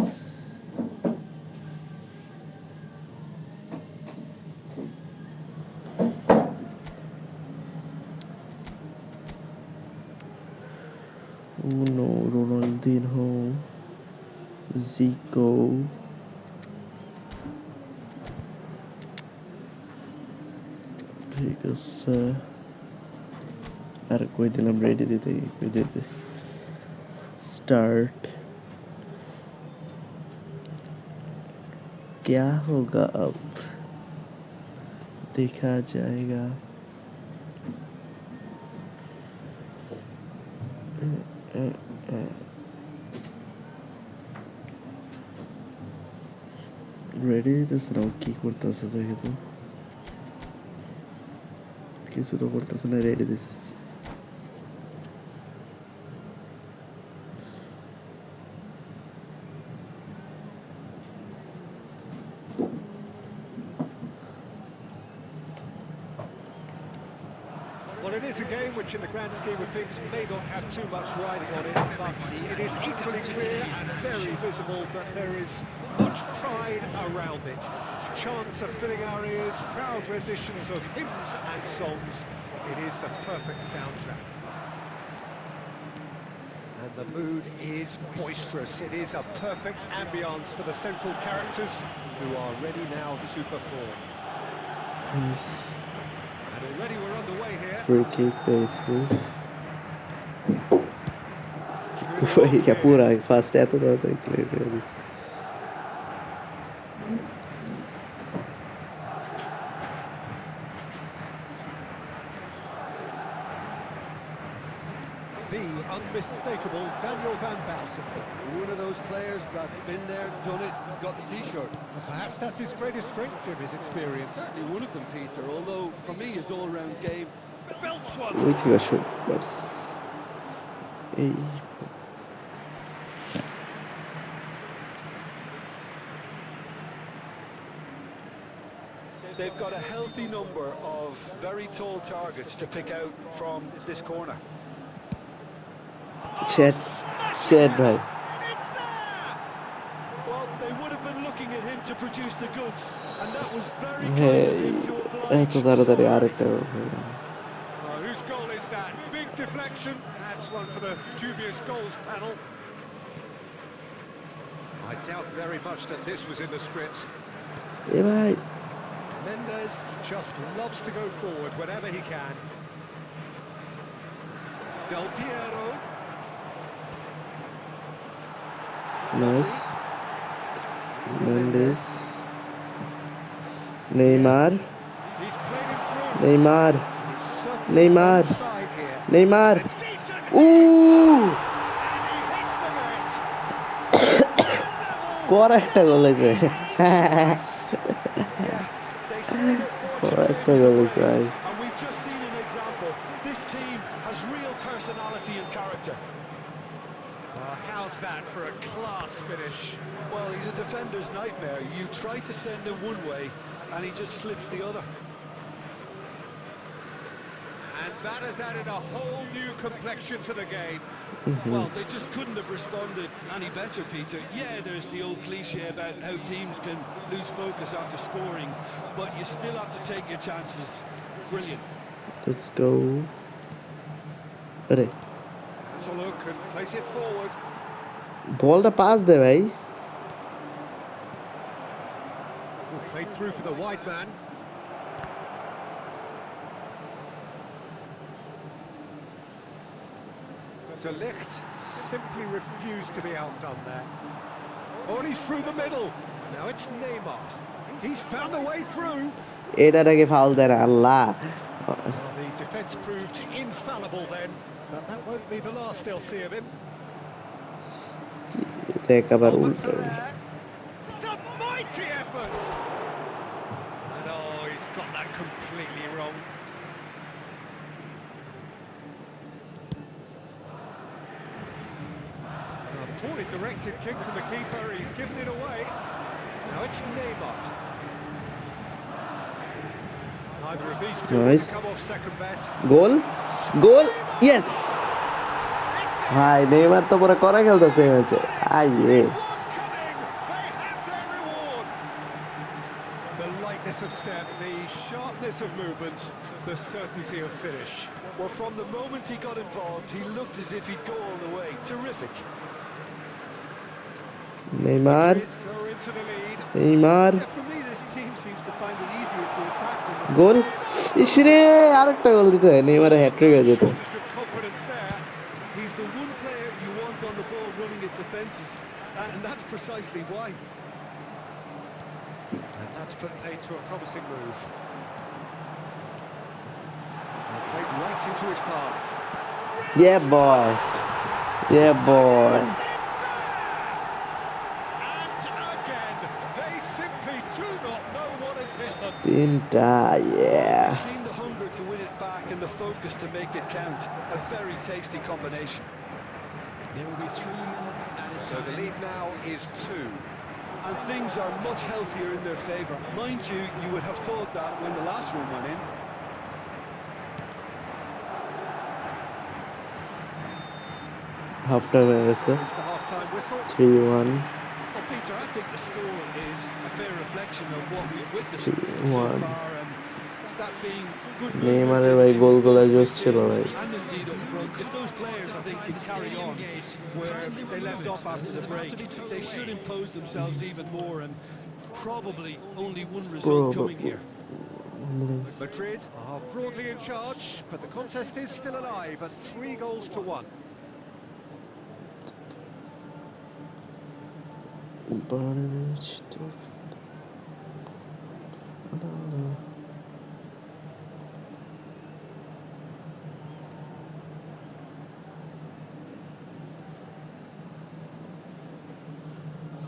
Uno, Ronaldinho, Zico, ঠিক আছে আর কই দিলাম রেডি দিতে কই দিতে स्टार्ट क्या होगा अब देखा जाएगा রেডি দিতেছে না কি করতেছে দেখে তো কিছু তো করতেছে না রেডি দিতেছে Well, it is a game which in the grand scheme of things may not have too much riding on it, but it is equally clear and very visible that there is much pride around it. Chants are filling our ears, proud renditions of hymns and songs. It is the perfect soundtrack. And the mood is boisterous. It is a perfect ambience for the central characters who are ready now to perform. And already we're underway here. free kick পেয়েছি কই পুরা first এত তাড়াতাড়ি clear করে দিছি The unmistakable Daniel van Bouwsen. One of those players that's been there, done it, got the T-shirt. Perhaps that's his greatest strength, Jim, his experience. Certainly one of them, Peter, although for me his all-round game. Belts one. ওই ঠিক আছে বাস এই They've got a healthy number of very tall targets to pick out from this corner. শেড ভাই It's there! Well, they would have been looking at him to produce the goods, and that was very kind Hey, of him to এত oblige. তাড়াতাড়ি আরেকটা Whose goal is that? Big deflection. That's one for the dubious goals panel. I doubt very much that this was in the script. এ ভাই Mendes just loves to go forward whenever he can. Del Piero. Nice Mendes Neymar He's played him through. Neymar He's certainly Neymar. onside here. Neymar Decent. উ And he hits the net. কর একটা গোল হয়েছে Yeah, they say that কর fortune একটা favours goal the হয়েছে ভাই brave, and we've just seen an example. This team has real personality and character. How's that for a class finish? Well, he's a defender's nightmare. You try to send him one way, and he just slips the other. And that has added a whole new complexion to the game. Well, they just couldn't have responded any better, Peter. Yeah, there's the old cliche about how teams can lose focus after scoring, but you still have to take your chances. Brilliant. Let's go আরে So look and place it forward. বলটা pass দে ভাই Played through for the wide man. De Ligt simply refused to be outdone there. Oh, and he's through the middle. Now it's Neymar. He's found a way through. এটার আগে foul দেয় না আল্লাহ Well, the defence proved infallible then, but that won't be the last they'll see of him. এটা একেবারে Open উল্টো for there. It's a mighty effort. And oh, he's got that completely wrong. A poorly directed kick from the keeper. He's given it away. Now it's Neymar. Neither of these two Nice. will come off second best. Goal goal yes ভাই Neymar তো পুরো করা খেলতেছে এই ম্যাচে আইয়ে Was coming. They have their reward. The lightness of step, the sharpness of movement, the certainty of finish. Well, from the moment he got involved, he looked as if he'd go all the way. Terrific. Neymar Madrid go into the lead. Neymar Yeah, for me, this team seems to find it easier to attack than the গোল ইসরে আরেকটা গোল দিতে নেইমারের hat trick হয়ে যেত With confidence there. He's the one player you want on the ball running at defences, and that's precisely why. And that's put paid to a promising move. And played right into his path. yeah boy yeah boy It's there! And again, they simply do not know what has hit them. তিনটা yeah They've seen the hunger to win it back and the focus to make it count. A very tasty combination. There will be 3 minutes added So the lead now is 2. And things are much healthier in their favour. Mind you, you would have thought that when the last one went in. half time হয়ে গেছে It's the half-time whistle. 3-1 Well, Peter, I think the score is a fair reflection of what we've witnessed so 3-1 far, and that being good নেইমারের movement ভাই in গোলগুলো both জোশ ছিল midfield ভাই and indeed up front. If those players, I think, can carry on where they left off after the break, they should impose themselves even more, and probably only one result coming here. Madrid are broadly in charge, but the contest is still alive at 3-1.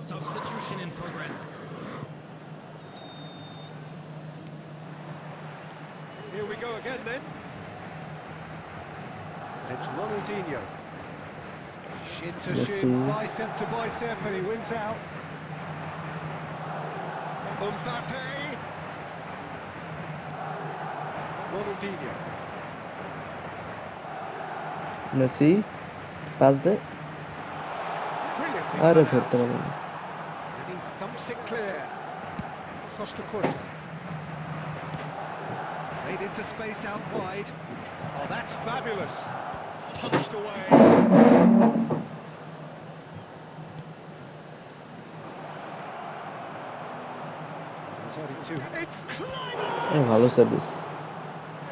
substitution in progress. Here we go again then. It's Ronaldinho. Shin to shin, Messi. bicep to bicep, and he wins out. Mbappe. Ronaldinho. Messi pass দে Brilliantly আরে cut ধরতে out. পারলাম না And he thumps it clear. Costa Curta. Played into space out wide. Oh, that's fabulous. Punched away. It's Kleiber! ভালো service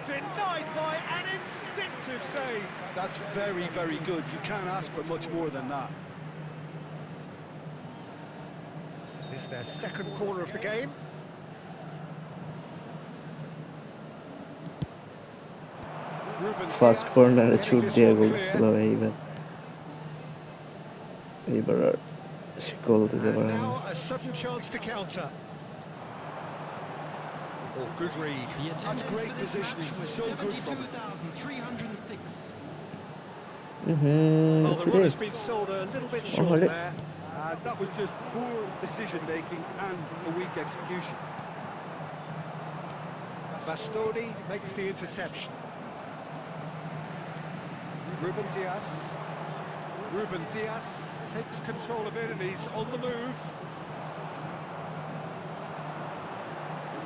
Denied by an instinctive save. That's very, very good. You can't ask for much more than that. Is this their second corner of the game? Ruben first Dias কর্নারে getting shoot this দিয়ে one গোল clear. ছিল এইবার এইবার আর সে গোল দিতে And পারে না now a sudden chance to counter. Oh, good read. The attendance great for this positioning. match was So good from it. 72,306. Well, the run has series been sold a little bit short hold it. there. That was just poor decision-making and a weak execution. Bastoni makes the interception. Ruben Dias. Ruben Dias takes control of it and he's on the move.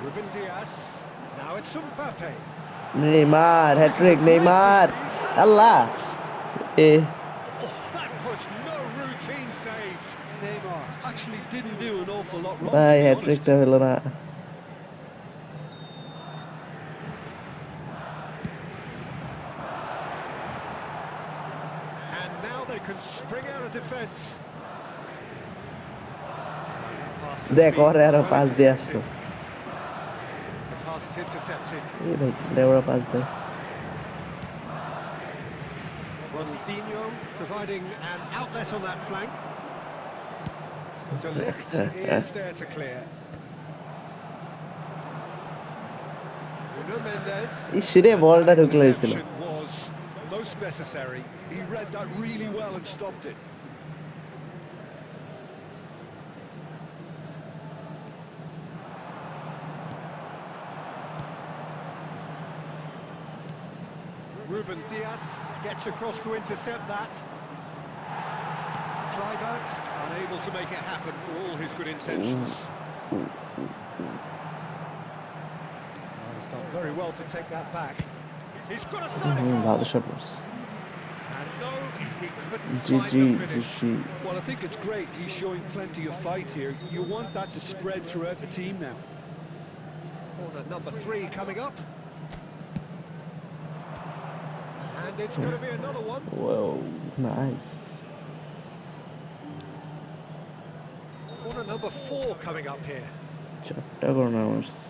Ruben Dias. Now it's Mbappe. Neymar hattrick Neymar আল্লাহ এ actually didn't do an awful lot wrong, ভাই to be honest. হ্যাট্রিকটা হলো না। And now they can spring out of defence. Pass has দেখ been ওরে আরো well pass দিয়ে intercepted. আসলো। The pass is intercepted. এই ভাই লেবরা পাস দেয়। Ronaldinho providing an outlet on that flank. To lift, he is there to clear. Nuno Mendes. ইসরে And বলটা that ঢুকলো হয়েছিল। interception was most necessary. He read that really well and stopped it. Ruben Dias gets across to intercept that. Kluivert unable to make it happen for all his good intentions. Well, he's done very well to take that back. He's got a side ভালো goal. Shot করছে। And no, he couldn't G find G the G finish. G. Well, I think it's great. He's showing plenty of fight here. You want that to spread throughout the team now. Corner number 3 coming up. And it's going to be another one. Whoa, nice. Corner number 4 coming up here. চারটা corner মারছে।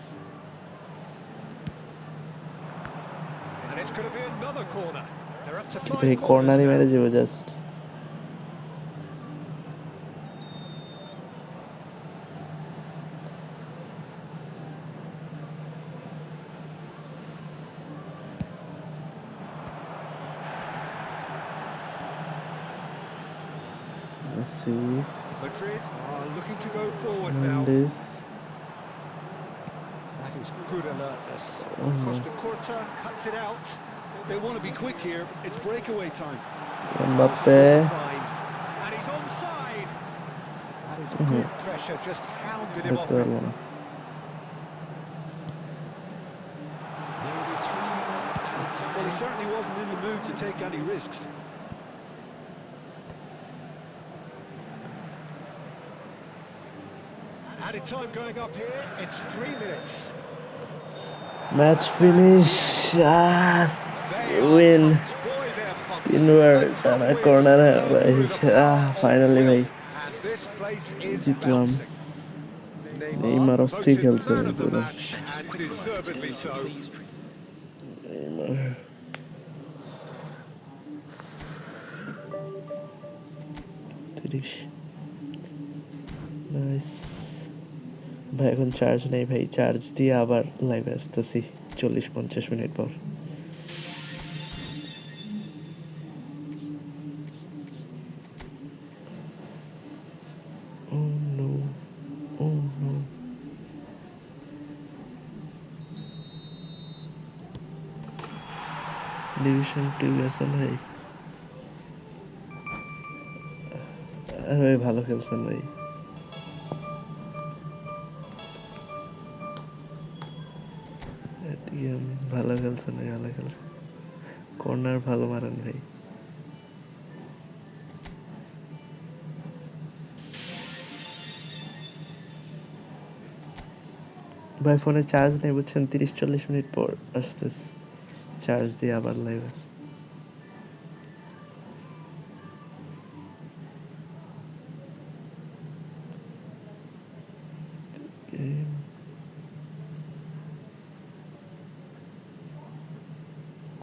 And it's going to be another corner. They're up to 5 ভাই corners কর্নারই now. মেরে যাবো just. Let's see. Madrid are looking to go forward now. Mendes. That is good alertness. Oh. Costa Curta cuts it out. They want to be quick here. It's breakaway time. Mbappe. Find. And he's onside. That is good pressure, just hounded him off দেখতে it. পারবো না। Well, he certainly wasn't in the mood to take any risks. Added time going up here, it's 3 minutes. Match finish. Yes. They are Win. pumped. Boy, they're pumped. Inward A top আর win corner down ভাই। through the power of finally will. ভাই And this place is জিতলাম। bouncing. Neymar অস্থির Voted খেলছে man of the পুরো। match, and deservedly so. Neymar. Nice. ভাই এখন charge নেই ভাই, চার্জ দিয়ে আবার লাইভে আসতেছি 40-50 মিনিট পর। Oh no. Oh no. Division 2 গেছেন ভাই। ভাই ভালো খেলছেন ভাই। ভালো খেলছেন ভাই, ভালো খেলছেন। কর্নার ভালো মারেন ভাই। ভাই ফোনে চার্জ নেই বুঝছেন, 30-40 মিনিট পর আসতেছে চার্জ দিয়ে আবার লাইভে।